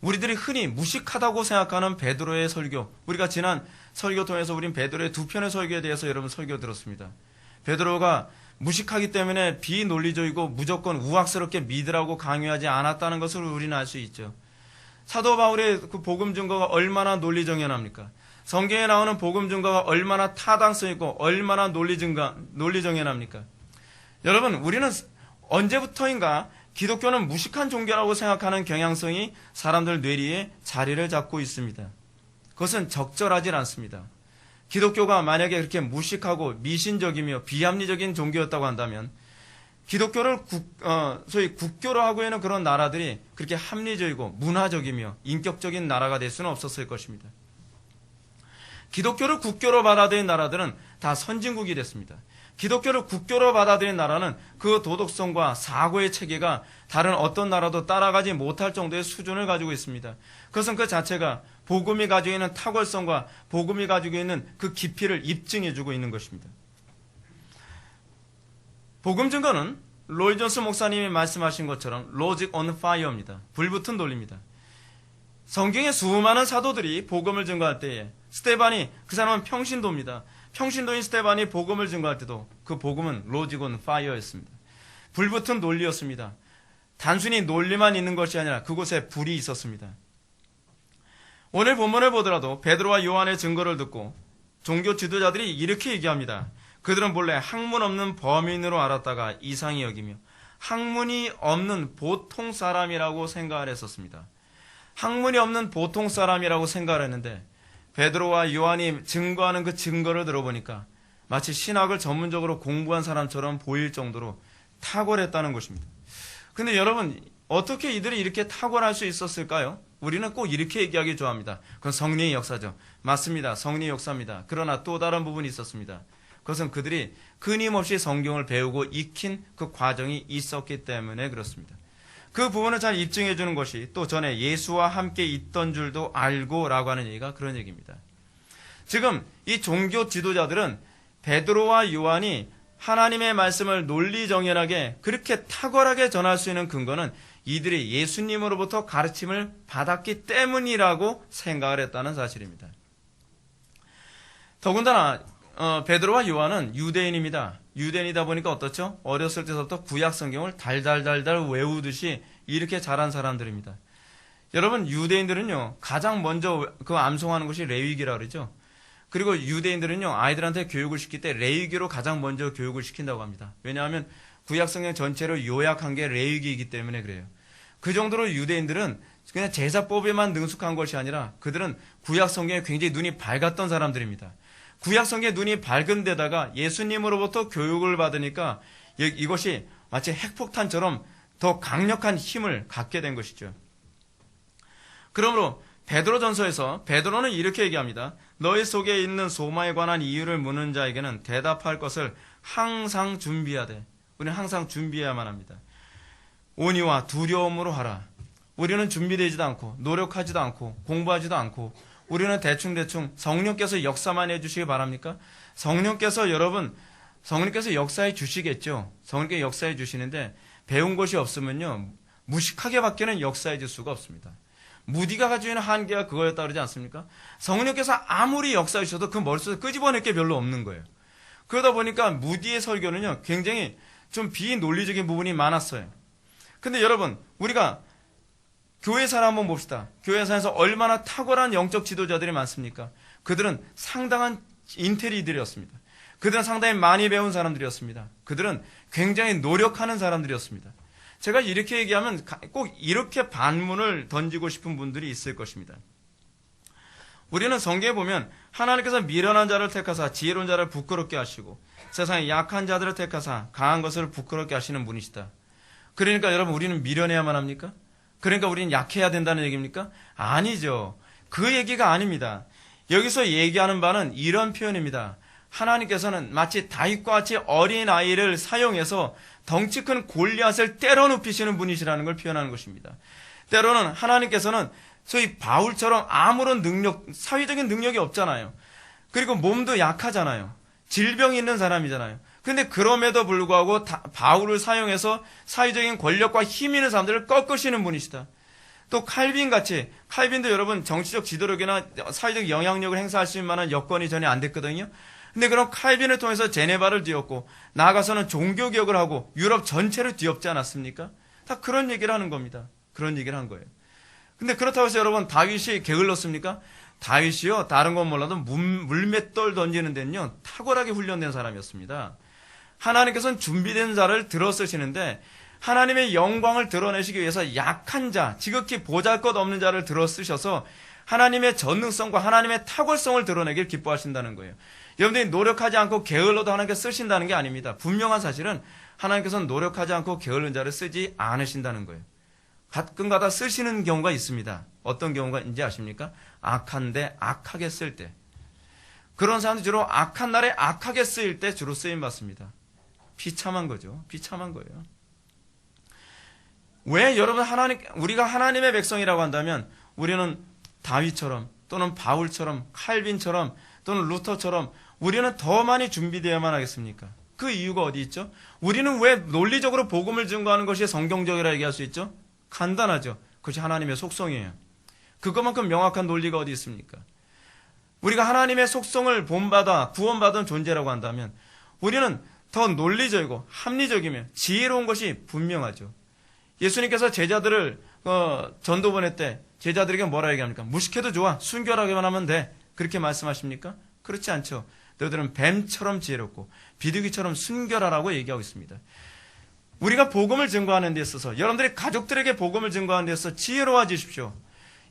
우리들이 흔히 무식하다고 생각하는 베드로의 설교, 우리가 지난 설교 통해서 우린 베드로의 두 편의 설교에 대해서 여러분 설교 들었습니다. 베드로가 무식하기 때문에 비논리적이고 무조건 우악스럽게 믿으라고 강요하지 않았다는 것을 우리는 알 수 있죠. 사도 바울의 그 복음 증거가 얼마나 논리정연합니까? 성경에 나오는 복음 증거가 얼마나 타당성 있고 얼마나 논리정연합니까? 여러분, 우리는 언제부터인가 기독교는 무식한 종교라고 생각하는 경향성이 사람들 뇌리에 자리를 잡고 있습니다. 그것은 적절하지 않습니다. 기독교가 만약에 그렇게 무식하고 미신적이며 비합리적인 종교였다고 한다면 기독교를 소위 국교로 하고 있는 그런 나라들이 그렇게 합리적이고 문화적이며 인격적인 나라가 될 수는 없었을 것입니다. 기독교를 국교로 받아들인 나라들은 다 선진국이 됐습니다. 기독교를 국교로 받아들인 나라는 그 도덕성과 사고의 체계가 다른 어떤 나라도 따라가지 못할 정도의 수준을 가지고 있습니다. 그것은 그 자체가 복음이 가지고 있는 탁월성과 복음이 가지고 있는 그 깊이를 입증해주고 있는 것입니다. 복음 증거는 로이 존스 목사님이 말씀하신 것처럼 로직 온 파이어입니다. 불붙은 논리입니다. 성경의 수많은 사도들이 복음을 증거할 때에 스테반이, 그 사람은 평신도입니다. 평신도인 스테반이 복음을 증거할 때도 그 복음은 로직 온 파이어였습니다. 불붙은 논리였습니다. 단순히 논리만 있는 것이 아니라 그곳에 불이 있었습니다. 오늘 본문을 보더라도 베드로와 요한의 증거를 듣고 종교 지도자들이 이렇게 얘기합니다. 그들은 본래 학문 없는 범인으로 알았다가 이상히 여기며 학문이 없는 보통 사람이라고 생각을 했었습니다. 학문이 없는 보통 사람이라고 생각을 했는데 베드로와 요한이 증거하는 그 증거를 들어보니까 마치 신학을 전문적으로 공부한 사람처럼 보일 정도로 탁월했다는 것입니다. 근데 여러분, 어떻게 이들이 이렇게 탁월할 수 있었을까요? 우리는 꼭 이렇게 얘기하기 좋아합니다. 그건 성령의 역사죠. 맞습니다. 성령의 역사입니다. 그러나 또 다른 부분이 있었습니다. 그것은 그들이 끊임없이 성경을 배우고 익힌 그 과정이 있었기 때문에 그렇습니다. 그 부분을 잘 입증해 주는 것이 또 전에 예수와 함께 있던 줄도 알고 라고 하는 얘기가 그런 얘기입니다. 지금 이 종교 지도자들은 베드로와 요한이 하나님의 말씀을 논리정연하게 그렇게 탁월하게 전할 수 있는 근거는 이들이 예수님으로부터 가르침을 받았기 때문이라고 생각을 했다는 사실입니다. 더군다나 베드로와 요한은 유대인입니다. 유대인이다 보니까 어떻죠? 어렸을 때부터 구약 성경을 달달달달 외우듯이 이렇게 자란 사람들입니다. 여러분, 유대인들은요, 가장 먼저 그 암송하는 것이 레위기라고 그러죠. 그리고 유대인들은요, 아이들한테 교육을 시킬 때 레위기로 가장 먼저 교육을 시킨다고 합니다. 왜냐하면 구약 성경 전체를 요약한 게 레위기이기 때문에 그래요. 그 정도로 유대인들은 그냥 제사법에만 능숙한 것이 아니라 그들은 구약 성경에 굉장히 눈이 밝았던 사람들입니다. 구약 성경에 눈이 밝은 데다가 예수님으로부터 교육을 받으니까 이것이 마치 핵폭탄처럼 더 강력한 힘을 갖게 된 것이죠. 그러므로 베드로전서에서 베드로는 이렇게 얘기합니다. 너희 속에 있는 소망에 관한 이유를 묻는 자에게는 대답할 것을 항상 준비하되, 우리는 항상 준비해야만 합니다. 온유와 두려움으로 하라. 우리는 준비되지도 않고 노력하지도 않고 공부하지도 않고 우리는 대충대충 성령께서 역사만 해주시기 바랍니까? 성령께서 역사해 주시겠죠. 성령께서 역사해 주시는데 배운 것이 없으면요, 무식하게 밖에는 역사해 줄 수가 없습니다. 무디가 가지고 있는 한계가 그거였다 그러지 않습니까? 성령께서 아무리 역사해 주셔도 그 머릿속에 끄집어낼 게 별로 없는 거예요. 그러다 보니까 무디의 설교는요, 굉장히 좀 비논리적인 부분이 많았어요. 근데 여러분, 우리가 교회사를 한번 봅시다. 교회사에서 얼마나 탁월한 영적 지도자들이 많습니까? 그들은 상당한 인테리들이었습니다. 그들은 상당히 많이 배운 사람들이었습니다. 그들은 굉장히 노력하는 사람들이었습니다. 제가 이렇게 얘기하면 꼭 이렇게 반문을 던지고 싶은 분들이 있을 것입니다. 우리는 성경에 보면 하나님께서 미련한 자를 택하사 지혜로운 자를 부끄럽게 하시고 세상에 약한 자들을 택하사 강한 것을 부끄럽게 하시는 분이시다. 그러니까 여러분, 우리는 미련해야만 합니까? 그러니까 우리는 약해야 된다는 얘기입니까? 아니죠. 그 얘기가 아닙니다. 여기서 얘기하는 바는 이런 표현입니다. 하나님께서는 마치 다윗과 같이 어린 아이를 사용해서 덩치 큰 골리앗을 때려 눕히시는 분이시라는 걸 표현하는 것입니다. 때로는 하나님께서는 저희 바울처럼 아무런 능력, 사회적인 능력이 없잖아요. 그리고 몸도 약하잖아요. 질병이 있는 사람이잖아요. 근데 그럼에도 불구하고 바울을 사용해서 사회적인 권력과 힘 있는 사람들을 꺾으시는 분이시다. 또 칼빈같이, 칼빈도 여러분 정치적 지도력이나 사회적 영향력을 행사할 수 있는 만한 여건이 전혀 안 됐거든요. 근데 그럼 칼빈을 통해서 제네바를 뒤엎고 나아가서는 종교개혁을 하고 유럽 전체를 뒤엎지 않았습니까? 다 그런 얘기를 하는 겁니다. 그런 얘기를 한 거예요. 근데 그렇다고 해서 여러분 다윗이 게을렀습니까? 다윗이요, 다른 건 몰라도 물맷돌 던지는 데는요 탁월하게 훈련된 사람이었습니다. 하나님께서는 준비된 자를 들어 쓰시는데 하나님의 영광을 드러내시기 위해서 약한 자, 지극히 보잘것없는 자를 들어 쓰셔서 하나님의 전능성과 하나님의 탁월성을 드러내길 기뻐하신다는 거예요. 여러분들이 노력하지 않고 게을러도 하나님께 쓰신다는 게 아닙니다. 분명한 사실은 하나님께서는 노력하지 않고 게을른 자를 쓰지 않으신다는 거예요. 가끔가다 쓰시는 경우가 있습니다. 어떤 경우가 아십니까? 악한데 악하게 쓸 때. 그런 사람들이 주로 악한 날에 악하게 쓰일 때 주로 쓰임받습니다. 비참한 거죠. 비참한 거예요. 왜 여러분 우리가 하나님의 백성이라고 한다면 우리는 다윗처럼 또는 바울처럼 칼빈처럼 또는 루터처럼 우리는 더 많이 준비되어야만 하겠습니까? 그 이유가 어디 있죠? 우리는 왜 논리적으로 복음을 증거하는 것이 성경적이라 얘기할 수 있죠? 간단하죠. 그것이 하나님의 속성이에요. 그것만큼 명확한 논리가 어디 있습니까? 우리가 하나님의 속성을 본받아 구원받은 존재라고 한다면 우리는 더 논리적이고 합리적이며 지혜로운 것이 분명하죠. 예수님께서 제자들을 전도 보낼 때 제자들에게 뭐라 얘기합니까? 무식해도 좋아. 순결하게만 하면 돼. 그렇게 말씀하십니까? 그렇지 않죠. 너희들은 뱀처럼 지혜롭고 비둘기처럼 순결하라고 얘기하고 있습니다. 우리가 복음을 증거하는 데 있어서 여러분들이 가족들에게 복음을 증거하는 데 있어서 지혜로워지십시오.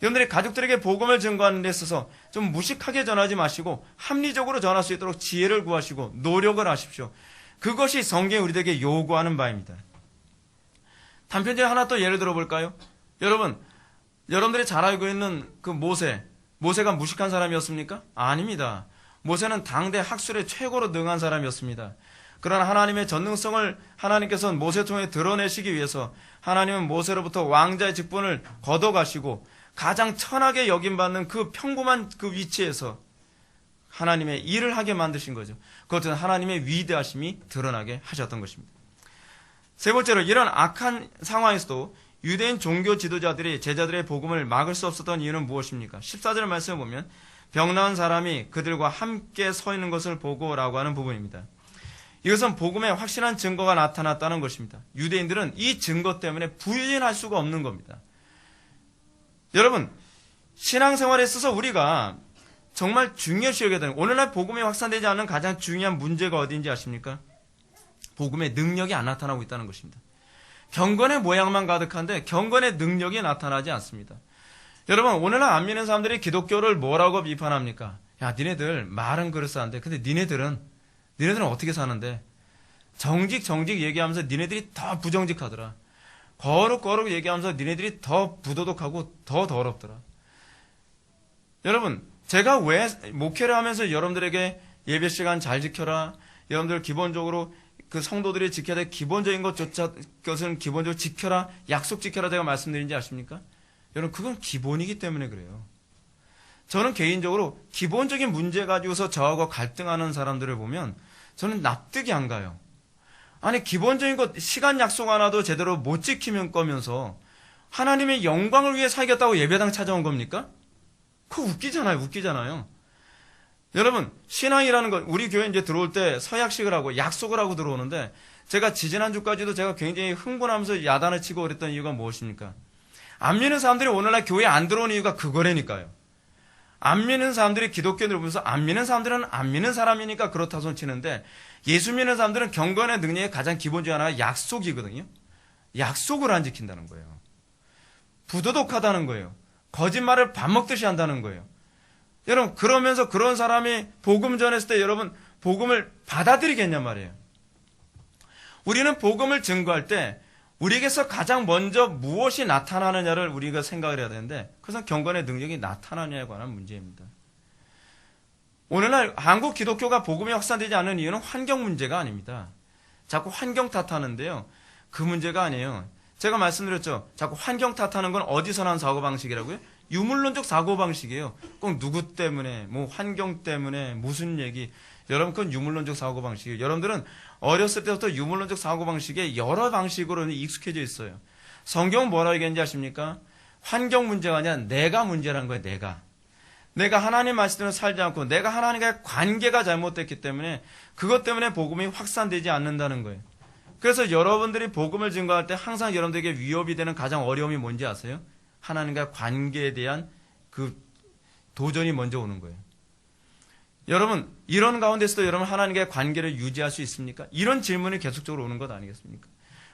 여러분들이 가족들에게 복음을 증거하는 데 있어서 좀 무식하게 전하지 마시고 합리적으로 전할 수 있도록 지혜를 구하시고 노력을 하십시오. 그것이 성경이 우리에게 요구하는 바입니다. 단편적인 하나 또 예를 들어볼까요? 여러분들이 잘 알고 있는 그 모세가 무식한 사람이었습니까? 아닙니다. 모세는 당대 학술에 최고로 능한 사람이었습니다. 그러나 하나님의 전능성을 하나님께서는 모세 통해 드러내시기 위해서 하나님은 모세로부터 왕자의 직분을 걷어가시고 가장 천하게 여김받는 그 평범한 그 위치에서 하나님의 일을 하게 만드신 거죠. 그것은 하나님의 위대하심이 드러나게 하셨던 것입니다. 세 번째로 이런 악한 상황에서도 유대인 종교 지도자들이 제자들의 복음을 막을 수 없었던 이유는 무엇입니까? 14절 말씀을 보면 병 나은 사람이 그들과 함께 서 있는 것을 보고라고 하는 부분입니다. 이것은 복음의 확실한 증거가 나타났다는 것입니다. 유대인들은 이 증거 때문에 부인할 수가 없는 겁니다. 여러분, 신앙생활에 있어서 우리가 정말 중요시 여겨야 되는, 오늘날 복음이 확산되지 않는 가장 중요한 문제가 어디인지 아십니까? 복음의 능력이 안 나타나고 있다는 것입니다. 경건의 모양만 가득한데 경건의 능력이 나타나지 않습니다. 여러분, 오늘날 안 믿는 사람들이 기독교를 뭐라고 비판합니까? 야, 니네들 말은 그럴싸한데 근데 니네들은 어떻게 사는데? 정직 얘기하면서 니네들이 더 부정직하더라. 거룩 얘기하면서 니네들이 더 부도덕하고 더 더럽더라. 여러분, 제가 왜 목회를 하면서 여러분들에게 예배 시간 잘 지켜라, 여러분들 기본적으로 그 성도들이 지켜야 될 기본적인 것은 기본적으로 지켜라, 약속 지켜라 제가 말씀드린지 아십니까? 여러분, 그건 기본이기 때문에 그래요. 저는 개인적으로 기본적인 문제 가지고서 저하고 갈등하는 사람들을 보면 저는 납득이 안 가요. 아니, 기본적인 것, 시간 약속 하나도 제대로 못 지키면 거면서 하나님의 영광을 위해 살겠다고 예배당 찾아온 겁니까? 그거 웃기잖아요. 여러분, 신앙이라는 건 우리 교회 이제 들어올 때 서약식을 하고 약속을 하고 들어오는데 제가 지지난주까지도 제가 굉장히 흥분하면서 야단을 치고 그랬던 이유가 무엇입니까? 안 믿는 사람들이 오늘날 교회에 안 들어오는 이유가 그거라니까요. 안 믿는 사람들이 기독교인을 보면서 안 믿는 사람들은 안 믿는 사람이니까 그렇다 손 치는데 예수 믿는 사람들은 경건의 능력의 가장 기본 중 하나가 약속이거든요. 약속을 안 지킨다는 거예요. 부도덕하다는 거예요. 거짓말을 밥 먹듯이 한다는 거예요. 여러분, 그러면서 그런 사람이 복음 전했을 때 여러분 복음을 받아들이겠냔 말이에요. 우리는 복음을 증거할 때 우리에게서 가장 먼저 무엇이 나타나느냐를 우리가 생각을 해야 되는데 그것은 경건의 능력이 나타나느냐에 관한 문제입니다. 오늘날 한국 기독교가 복음이 확산되지 않는 이유는 환경 문제가 아닙니다. 자꾸 환경 탓하는데요. 그 문제가 아니에요. 제가 말씀드렸죠. 자꾸 환경 탓하는 건 어디서 난 사고방식이라고요? 유물론적 사고방식이에요. 꼭 누구 때문에, 뭐 환경 때문에, 무슨 얘기. 여러분 그건 유물론적 사고방식이에요. 여러분들은 어렸을 때부터 유물론적 사고방식에 여러 방식으로 익숙해져 있어요. 성경은 뭐라고 얘기했는지 아십니까? 환경 문제가 아니라 내가 문제라는 거예요. 내가 하나님 말씀대로 살지 않고 내가 하나님과의 관계가 잘못됐기 때문에 그것 때문에 복음이 확산되지 않는다는 거예요. 그래서 여러분들이 복음을 증거할 때 항상 여러분들에게 위협이 되는 가장 어려움이 뭔지 아세요? 하나님과의 관계에 대한 그 도전이 먼저 오는 거예요. 여러분 이런 가운데서도 여러분 하나님과의 관계를 유지할 수 있습니까? 이런 질문이 계속적으로 오는 것 아니겠습니까?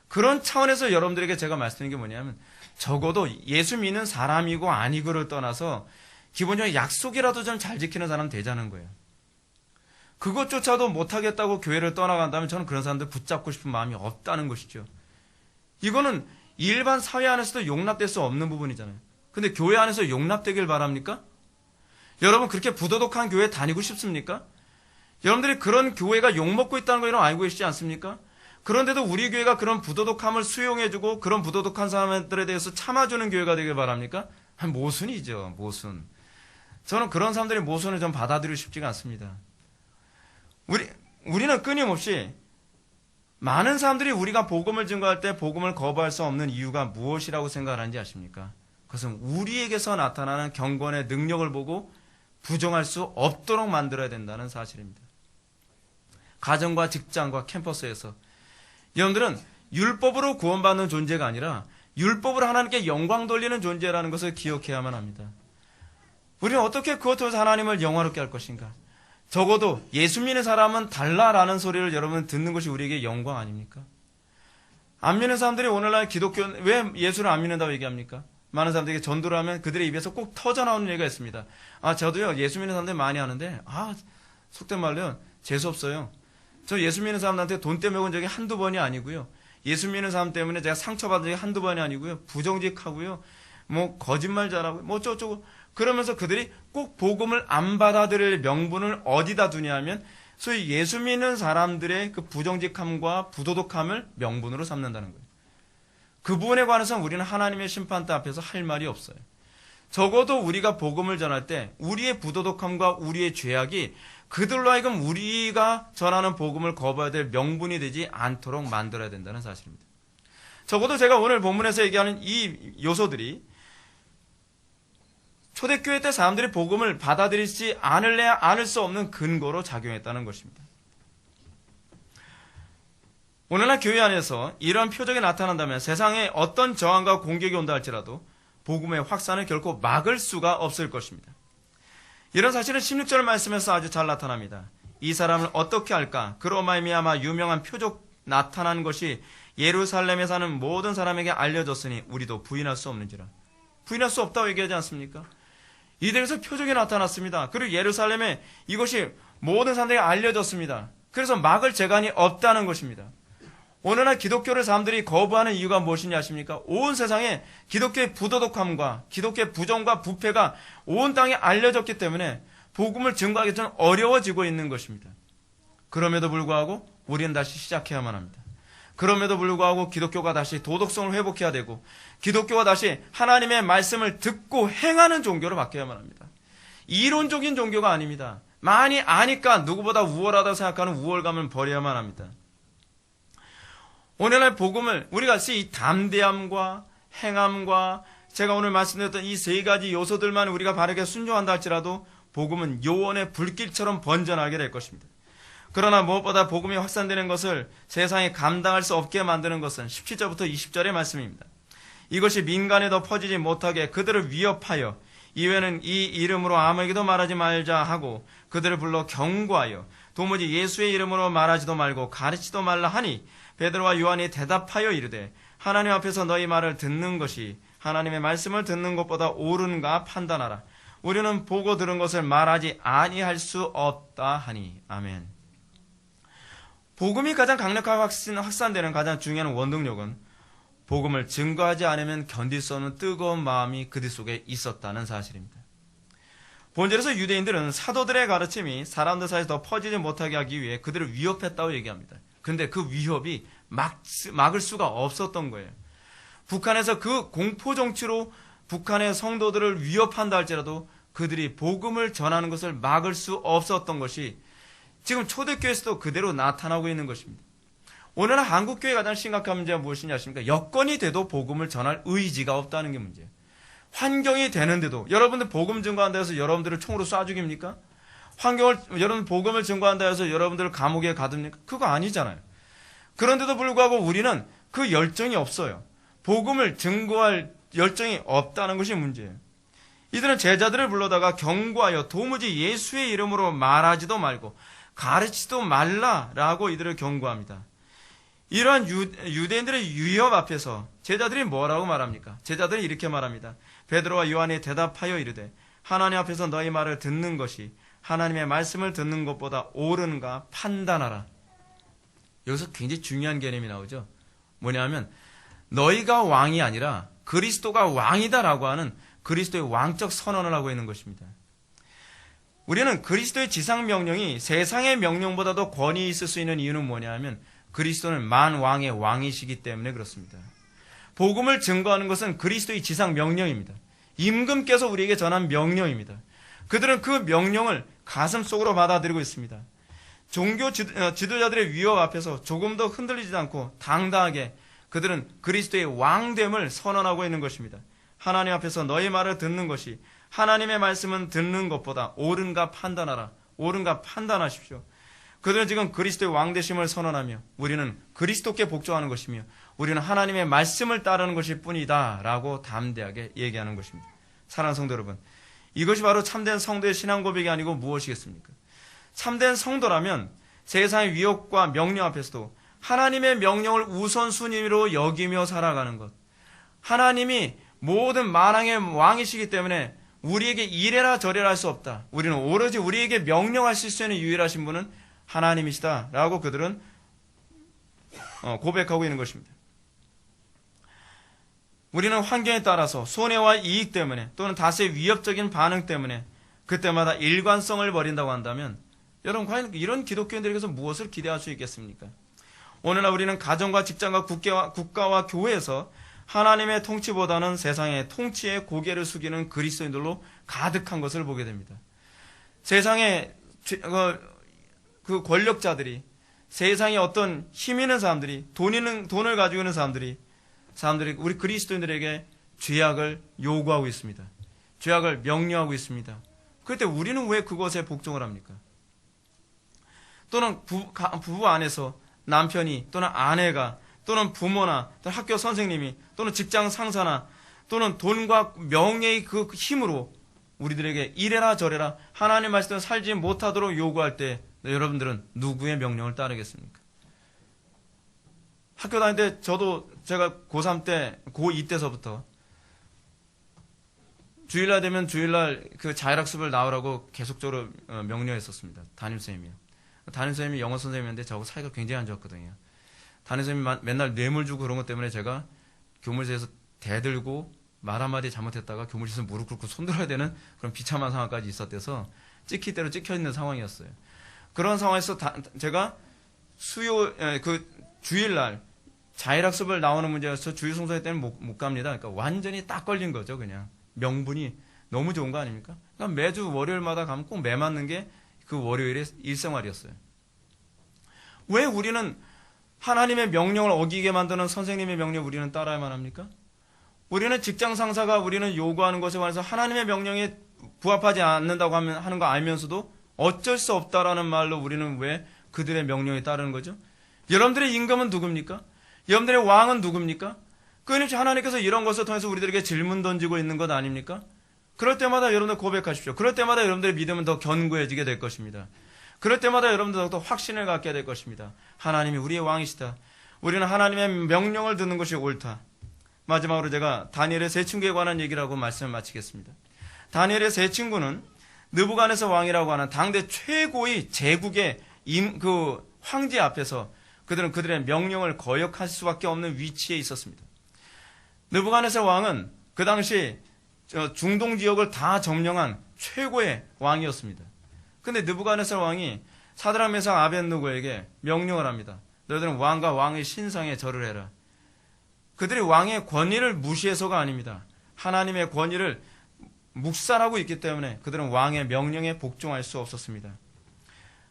그런 차원에서 여러분들에게 제가 말씀드리는 게 뭐냐면 적어도 예수 믿는 사람이고 아니고를 떠나서 기본적으로 약속이라도 좀 잘 지키는 사람 되자는 거예요. 그것조차도 못하겠다고 교회를 떠나간다면 저는 그런 사람들 붙잡고 싶은 마음이 없다는 것이죠. 이거는 일반 사회 안에서도 용납될 수 없는 부분이잖아요. 근데 교회 안에서 용납되길 바랍니까? 여러분 그렇게 부도덕한 교회 다니고 싶습니까? 여러분들이 그런 교회가 욕먹고 있다는 거 알고 계시지 않습니까? 그런데도 우리 교회가 그런 부도덕함을 수용해주고 그런 부도덕한 사람들에 대해서 참아주는 교회가 되길 바랍니까? 모순이죠. 모순. 저는 그런 사람들의 모순을 좀 받아들이고 싶지가 않습니다. 우리는 끊임없이 많은 사람들이 우리가 복음을 증거할 때 복음을 거부할 수 없는 이유가 무엇이라고 생각하는지 아십니까? 그것은 우리에게서 나타나는 경건의 능력을 보고 부정할 수 없도록 만들어야 된다는 사실입니다. 가정과 직장과 캠퍼스에서 여러분들은 율법으로 구원받는 존재가 아니라 율법으로 하나님께 영광 돌리는 존재라는 것을 기억해야만 합니다. 우리는 어떻게 그것 통해서 하나님을 영화롭게 할 것인가? 적어도 예수 믿는 사람은 달라라는 소리를 여러분 듣는 것이 우리에게 영광 아닙니까? 안 믿는 사람들이 오늘날 기독교는 왜 예수를 안 믿는다고 얘기합니까? 많은 사람들에게 전도를 하면 그들의 입에서 꼭 터져나오는 얘기가 있습니다. 저도요 예수 믿는 사람들 많이 하는데 속된 말로요 재수없어요. 저 예수 믿는 사람들한테 돈 떼먹은 적이 한두 번이 아니고요. 예수 믿는 사람 때문에 제가 상처받은 적이 한두 번이 아니고요. 부정직하고요. 뭐 거짓말 잘하고 뭐 어쩌고 그러면서 그들이 꼭 복음을 안 받아들일 명분을 어디다 두냐 하면 소위 예수 믿는 사람들의 그 부정직함과 부도덕함을 명분으로 삼는다는 거예요. 그 부분에 관해서는 우리는 하나님의 심판대 앞에서 할 말이 없어요. 적어도 우리가 복음을 전할 때 우리의 부도덕함과 우리의 죄악이 그들로 하여금 우리가 전하는 복음을 거부해야 될 명분이 되지 않도록 만들어야 된다는 사실입니다. 적어도 제가 오늘 본문에서 얘기하는 이 요소들이 초대교회 때 사람들이 복음을 받아들이지 않을 수 없는 근거로 작용했다는 것입니다. 오늘날 교회 안에서 이런 표적이 나타난다면 세상에 어떤 저항과 공격이 온다 할지라도 복음의 확산을 결코 막을 수가 없을 것입니다. 이런 사실은 16절 말씀에서 아주 잘 나타납니다. 이 사람을 어떻게 할까? 그로 말미암아 유명한 표적 나타난 것이 예루살렘에 사는 모든 사람에게 알려졌으니 우리도 부인할 수 없는지라. 부인할 수 없다고 얘기하지 않습니까? 이들에서 표적이 나타났습니다. 그리고 예루살렘에 이것이 모든 사람들에게 알려졌습니다. 그래서 막을 재간이 없다는 것입니다. 오늘날 기독교를 사람들이 거부하는 이유가 무엇인지 아십니까? 온 세상에 기독교의 부도덕함과 기독교의 부정과 부패가 온 땅에 알려졌기 때문에 복음을 증거하기 좀 어려워지고 있는 것입니다. 그럼에도 불구하고 우리는 다시 시작해야만 합니다. 그럼에도 불구하고 기독교가 다시 도덕성을 회복해야 되고 기독교가 다시 하나님의 말씀을 듣고 행하는 종교로 바뀌어야만 합니다. 이론적인 종교가 아닙니다. 많이 아니까 누구보다 우월하다고 생각하는 우월감을 버려야만 합니다. 오늘날 복음을 우리가 이 담대함과 행함과 제가 오늘 말씀드렸던 이 세 가지 요소들만 우리가 바르게 순종한다 할지라도 복음은 요원의 불길처럼 번져나게 될 것입니다. 그러나 무엇보다 복음이 확산되는 것을 세상에 감당할 수 없게 만드는 것은 17절부터 20절의 말씀입니다. 이것이 민간에 더 퍼지지 못하게 그들을 위협하여 이후에는 이 이름으로 아무에게도 말하지 말자 하고 그들을 불러 경고하여 도무지 예수의 이름으로 말하지도 말고 가르치지도 말라 하니 베드로와 요한이 대답하여 이르되 하나님 앞에서 너희 말을 듣는 것이 하나님의 말씀을 듣는 것보다 옳은가 판단하라. 우리는 보고 들은 것을 말하지 아니할 수 없다 하니. 아멘. 복음이 가장 강력하게 확산되는 가장 중요한 원동력은 복음을 증거하지 않으면 견딜 수 없는 뜨거운 마음이 그들 속에 있었다는 사실입니다. 본질에서 유대인들은 사도들의 가르침이 사람들 사이에서 더 퍼지지 못하게 하기 위해 그들을 위협했다고 얘기합니다. 그런데 그 위협이 막을 수가 없었던 거예요. 북한에서 그 공포 정치로 북한의 성도들을 위협한다 할지라도 그들이 복음을 전하는 것을 막을 수 없었던 것이 지금 초대교회에서도 그대로 나타나고 있는 것입니다. 오늘날 한국교회의 가장 심각한 문제가 무엇이냐 하십니까? 여건이 돼도 복음을 전할 의지가 없다는 게 문제예요. 환경이 되는데도 여러분들 복음 증거한다 해서 여러분들을 총으로 쏴 죽입니까? 여러분 복음을 증거한다 해서 여러분들을 감옥에 가둡니까? 그거 아니잖아요. 그런데도 불구하고 우리는 그 열정이 없어요. 복음을 증거할 열정이 없다는 것이 문제예요. 이들은 제자들을 불러다가 경고하여 도무지 예수의 이름으로 말하지도 말고 가르치지도 말라라고 이들을 경고합니다. 이러한 유대인들의 위협 앞에서 제자들이 뭐라고 말합니까? 제자들이 이렇게 말합니다. 베드로와 요한이 대답하여 이르되 하나님 앞에서 너희 말을 듣는 것이 하나님의 말씀을 듣는 것보다 옳은가 판단하라. 여기서 굉장히 중요한 개념이 나오죠. 뭐냐면 너희가 왕이 아니라 그리스도가 왕이다라고 하는 그리스도의 왕적 선언을 하고 있는 것입니다. 우리는 그리스도의 지상 명령이 세상의 명령보다도 권위 있을 수 있는 이유는 뭐냐 하면 그리스도는 만왕의 왕이시기 때문에 그렇습니다. 복음을 증거하는 것은 그리스도의 지상 명령입니다. 임금께서 우리에게 전한 명령입니다. 그들은 그 명령을 가슴속으로 받아들이고 있습니다. 종교 지도자들의 위협 앞에서 조금 더 흔들리지 않고 당당하게 그들은 그리스도의 왕됨을 선언하고 있는 것입니다. 하나님 앞에서 너희 말을 듣는 것이 하나님의 말씀은 듣는 것보다 옳은가 판단하라. 옳은가 판단하십시오. 그들은 지금 그리스도의 왕되심을 선언하며 우리는 그리스도께 복종하는 것이며 우리는 하나님의 말씀을 따르는 것일 뿐이다 라고 담대하게 얘기하는 것입니다. 사랑하는 성도 여러분, 이것이 바로 참된 성도의 신앙 고백이 아니고 무엇이겠습니까? 참된 성도라면 세상의 위협과 명령 앞에서도 하나님의 명령을 우선순위로 여기며 살아가는 것. 하나님이 모든 만왕의 왕이시기 때문에 우리에게 이래라 저래라 할 수 없다. 우리는 오로지 우리에게 명령하실 수 있는 유일하신 분은 하나님이시다 라고 그들은 고백하고 있는 것입니다. 우리는 환경에 따라서 손해와 이익 때문에 또는 다수의 위협적인 반응 때문에 그때마다 일관성을 버린다고 한다면 여러분 과연 이런 기독교인들에게서 무엇을 기대할 수 있겠습니까? 오늘날 우리는 가정과 직장과 국가와 교회에서 하나님의 통치보다는 세상의 통치에 고개를 숙이는 그리스도인들로 가득한 것을 보게 됩니다. 세상의 그 권력자들이, 세상에 어떤 힘 있는 사람들이, 돈을 가지고 있는 사람들이 우리 그리스도인들에게 죄악을 요구하고 있습니다. 죄악을 명령하고 있습니다. 그럴 때 우리는 왜 그것에 복종을 합니까? 또는 부부 안에서 남편이 또는 아내가 또는 부모나 또는 학교 선생님이 또는 직장 상사나 또는 돈과 명예의 그 힘으로 우리들에게 이래라 저래라 하나님 말씀대로 살지 못하도록 요구할 때 여러분들은 누구의 명령을 따르겠습니까? 학교 다닐 때 제가 고3 때, 고2 때서부터 주일날 되면 주일날 그 자율학습을 나오라고 계속적으로 명령했었습니다. 담임선생님이요. 담임선생님이 영어 선생님인데 저하고 사이가 굉장히 안 좋았거든요. 담임선생님이 맨날 뇌물 주고 그런 것 때문에 제가 교무실에서 대들고 말 한마디 잘못했다가 교무실에서 무릎 꿇고 손들어야 되는 그런 비참한 상황까지 있었대서 찍힐 대로 찍혀있는 상황이었어요. 그런 상황에서 제가 주일날 자율학습을 나오는 문제여서 주일송사회 때는 못 갑니다. 그러니까 완전히 딱 걸린 거죠, 그냥. 명분이 너무 좋은 거 아닙니까? 그러니까 매주 월요일마다 가면 꼭 매 맞는 게 그 월요일의 일생활이었어요. 왜 우리는 하나님의 명령을 어기게 만드는 선생님의 명령 우리는 따라야만 합니까? 우리는 직장 상사가 우리는 요구하는 것에 관해서 하나님의 명령에 부합하지 않는다고 하는 거 알면서도 어쩔 수 없다라는 말로 우리는 왜 그들의 명령에 따르는 거죠? 여러분들의 임금은 누굽니까? 여러분들의 왕은 누굽니까? 끊임없이 하나님께서 이런 것을 통해서 우리들에게 질문 던지고 있는 것 아닙니까? 그럴 때마다 여러분들 고백하십시오. 그럴 때마다 여러분들의 믿음은 더 견고해지게 될 것입니다. 그럴 때마다 여러분들 더 확신을 갖게 될 것입니다. 하나님이 우리의 왕이시다. 우리는 하나님의 명령을 듣는 것이 옳다. 마지막으로 제가 다니엘의 세 친구에 관한 얘기를 하고 말씀을 마치겠습니다. 다니엘의 세 친구는 느부갓네살 왕이라고 하는 당대 최고의 제국의 그 황제 앞에서 그들은 그들의 명령을 거역할 수밖에 없는 위치에 있었습니다. 느부갓네살 왕은 그 당시 중동 지역을 다 점령한 최고의 왕이었습니다. 근데 느부갓네살 왕이 사드락 메삭 아벳느고에게 명령을 합니다. 너희들은 왕과 왕의 신상에 절을 해라. 그들이 왕의 권위를 무시해서가 아닙니다. 하나님의 권위를 묵살하고 있기 때문에 그들은 왕의 명령에 복종할 수 없었습니다.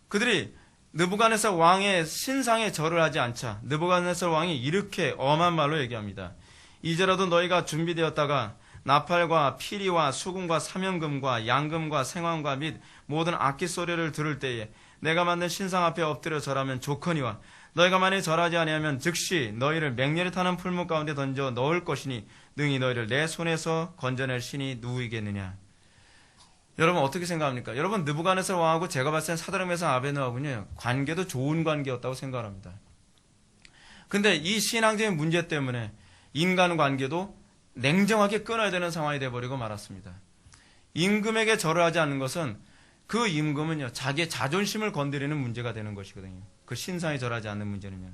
그들이 느부갓네살 왕의 신상에 절을 하지 않자 느부갓네살 왕이 이렇게 엄한 말로 얘기합니다. 이제라도 너희가 준비되었다가 나팔과 피리와 수금과 사면금과 양금과 생황과 및 모든 악기 소리를 들을 때에 내가 만든 신상 앞에 엎드려 절하면 좋거니와 너희가 만일 절하지 아니하면 즉시 너희를 맹렬히 타는 풀무 가운데 던져 넣을 것이니 능히 너희를 내 손에서 건져낼 신이 누구이겠느냐. 여러분 어떻게 생각합니까? 여러분 느부갓네살 왕하고 제가 봤을 땐 사드락 메삭 아벳느고하고는요 관계도 좋은 관계였다고 생각합니다. 근데 이 신앙적인 문제 때문에 인간 관계도 냉정하게 끊어야 되는 상황이 되어버리고 말았습니다. 임금에게 절을 하지 않는 것은 그 임금은요 자기의 자존심을 건드리는 문제가 되는 것이거든요. 그 신상에 절하지 않는 문제는요.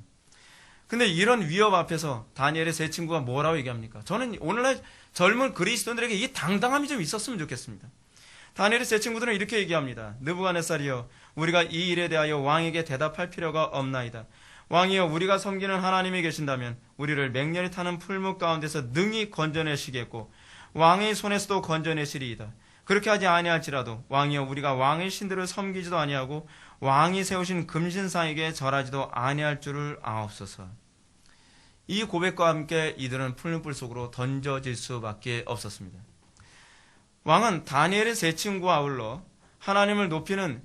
근데 이런 위협 앞에서 다니엘의 세 친구가 뭐라고 얘기합니까? 저는 오늘날 젊은 그리스도인들에게 이 당당함이 좀 있었으면 좋겠습니다. 다니엘의 세 친구들은 이렇게 얘기합니다. 느부갓네살이여 우리가 이 일에 대하여 왕에게 대답할 필요가 없나이다. 왕이여 우리가 섬기는 하나님이 계신다면 우리를 맹렬히 타는 풀무 가운데서 능히 건져내시겠고 왕의 손에서도 건져내시리이다. 그렇게 하지 아니할지라도 왕이여 우리가 왕의 신들을 섬기지도 아니하고 왕이 세우신 금신상에게 절하지도 아니할 줄을 아옵소서. 이 고백과 함께 이들은 풀무불 속으로 던져질 수밖에 없었습니다. 왕은 다니엘의 세 친구와 아울러 하나님을 높이는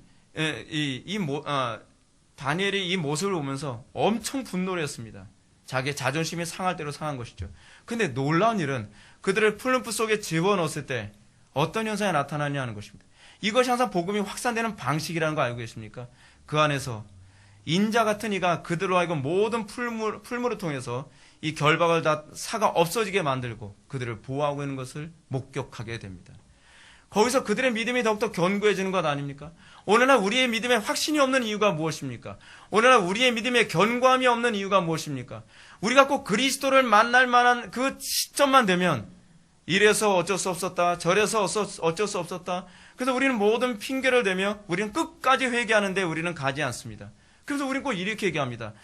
다니엘이 이 모습을 보면서 엄청 분노를 했습니다. 자기의 자존심이 상할 대로 상한 것이죠. 근데 놀라운 일은 그들을 풀무불 속에 집어넣었을 때 어떤 현상이 나타나냐 하는 것입니다. 이것이 항상 복음이 확산되는 방식이라는 거 알고 계십니까? 그 안에서 인자 같은 이가 그들로 하여금 모든 풀무를 통해서 이 결박을 다 사가 없어지게 만들고 그들을 보호하고 있는 것을 목격하게 됩니다. 거기서 그들의 믿음이 더욱더 견고해지는 것 아닙니까? 오늘날 우리의 믿음에 확신이 없는 이유가 무엇입니까? 오늘날 우리의 믿음에 견고함이 없는 이유가 무엇입니까? 우리가 꼭 그리스도를 만날 만한 그 시점만 되면 이래서 어쩔 수 없었다. 저래서 어쩔 수 없었다. 그래서 우리는 모든 핑계를 대며 우리는 끝까지 회개하는데 우리는 가지 않습니다. 그래서 우리는 꼭 이렇게 얘기합니다.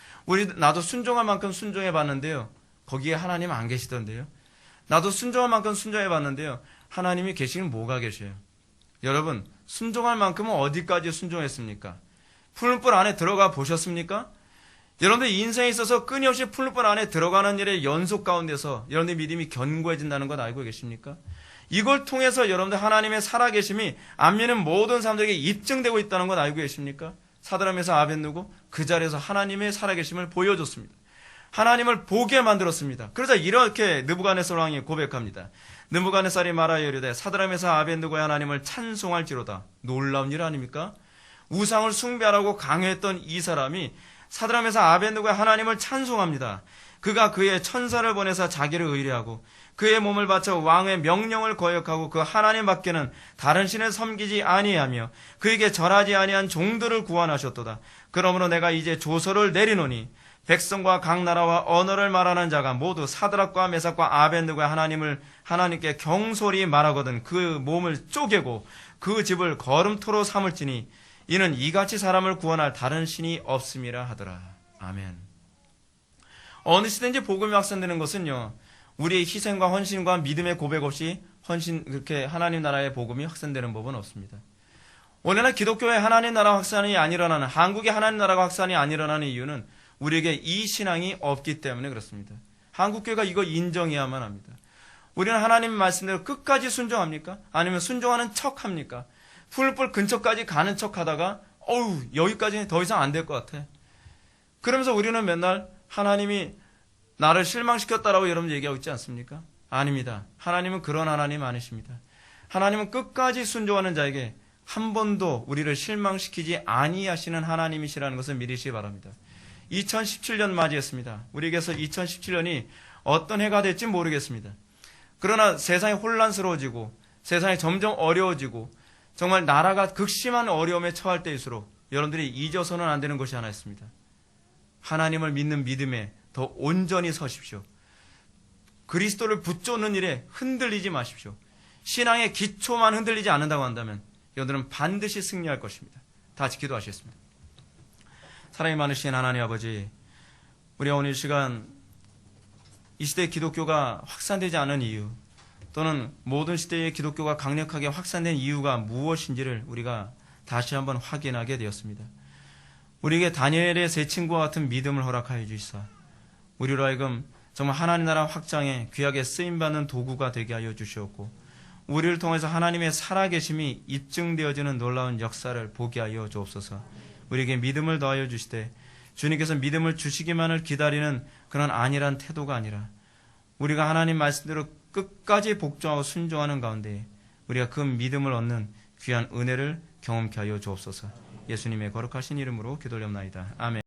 나도 순종할 만큼 순종해 봤는데요. 거기에 하나님 안 계시던데요. 나도 순종할 만큼 순종해 봤는데요. 하나님이 계시는 뭐가 계셔요? 여러분 순종할 만큼은 어디까지 순종했습니까? 풀무불 안에 들어가 보셨습니까? 여러분들 인생에 있어서 끊임없이 풀무불 안에 들어가는 일의 연속 가운데서 여러분들 믿음이 견고해진다는 것 알고 계십니까? 이걸 통해서 여러분들 하나님의 살아계심이 안 믿는 모든 사람들에게 입증되고 있다는 것 알고 계십니까? 사드락 메삭 아벳느고 그 자리에서 하나님의 살아계심을 보여줬습니다. 하나님을 보게 만들었습니다. 그러자 이렇게 느부갓네살 왕이 고백합니다. 느부갓네살이 말하여 이르되 사드락 메삭 아벳느고의 하나님을 찬송할지로다. 놀라운 일 아닙니까? 우상을 숭배하라고 강요했던 이 사람이 사드락 메삭 아벳느고의 하나님을 찬송합니다. 그가 그의 천사를 보내서 자기를 의뢰하고 그의 몸을 바쳐 왕의 명령을 거역하고 그 하나님 밖에는 다른 신을 섬기지 아니하며 그에게 절하지 아니한 종들을 구원하셨도다. 그러므로 내가 이제 조서를 내리노니 백성과 각 나라와 언어를 말하는 자가 모두 사드락과 메삭과 아벳느고의 하나님께 경솔히 말하거든 그 몸을 쪼개고 그 집을 거름토로 삼을지니 이는 이같이 사람을 구원할 다른 신이 없음이라 하더라. 아멘. 어느 시대인지 복음이 확산되는 것은요, 우리의 희생과 헌신과 믿음의 고백 없이 그렇게 하나님 나라의 복음이 확산되는 법은 없습니다. 오늘날 기독교의 하나님 나라 확산이 안 일어나는, 한국의 하나님 나라가 확산이 안 일어나는 이유는 우리에게 이 신앙이 없기 때문에 그렇습니다. 한국교회가 이거 인정해야만 합니다. 우리는 하나님 말씀대로 끝까지 순종합니까? 아니면 순종하는 척 합니까? 풀불 근처까지 가는 척 하다가 여기까지는 더 이상 안 될 것 같아. 그러면서 우리는 맨날 하나님이 나를 실망시켰다라고 여러분 얘기하고 있지 않습니까? 아닙니다. 하나님은 그런 하나님 아니십니다. 하나님은 끝까지 순종하는 자에게 한 번도 우리를 실망시키지 아니하시는 하나님이시라는 것을 믿으시기 바랍니다. 2017년 맞이했습니다. 우리에게서 2017년이 어떤 해가 될지 모르겠습니다. 그러나 세상이 혼란스러워지고 세상이 점점 어려워지고 정말 나라가 극심한 어려움에 처할 때일수록 여러분들이 잊어서는 안 되는 것이 하나 있습니다. 하나님을 믿는 믿음에 더 온전히 서십시오. 그리스도를 붙잡는 일에 흔들리지 마십시오. 신앙의 기초만 흔들리지 않는다고 한다면 여러분들은 반드시 승리할 것입니다. 다 같이 기도하시겠습니다. 사랑이 많으신 하나님 아버지, 우리가 오늘 이 시간 이 시대의 기독교가 확산되지 않은 이유, 또는 모든 시대의 기독교가 강력하게 확산된 이유가 무엇인지를 우리가 다시 한번 확인하게 되었습니다. 우리에게 다니엘의 세 친구와 같은 믿음을 허락하여 주시사 우리로 하여금 정말 하나님 나라 확장에 귀하게 쓰임받는 도구가 되게 하여 주시옵고, 우리를 통해서 하나님의 살아계심이 입증되어지는 놀라운 역사를 보게 하여 주옵소서. 우리에게 믿음을 더하여 주시되 주님께서 믿음을 주시기만을 기다리는 그런 안일한 태도가 아니라 우리가 하나님 말씀대로 끝까지 복종하고 순종하는 가운데 우리가 그 믿음을 얻는 귀한 은혜를 경험케 하여 주옵소서. 예수님의 거룩하신 이름으로 기도하옵나이다. 아멘.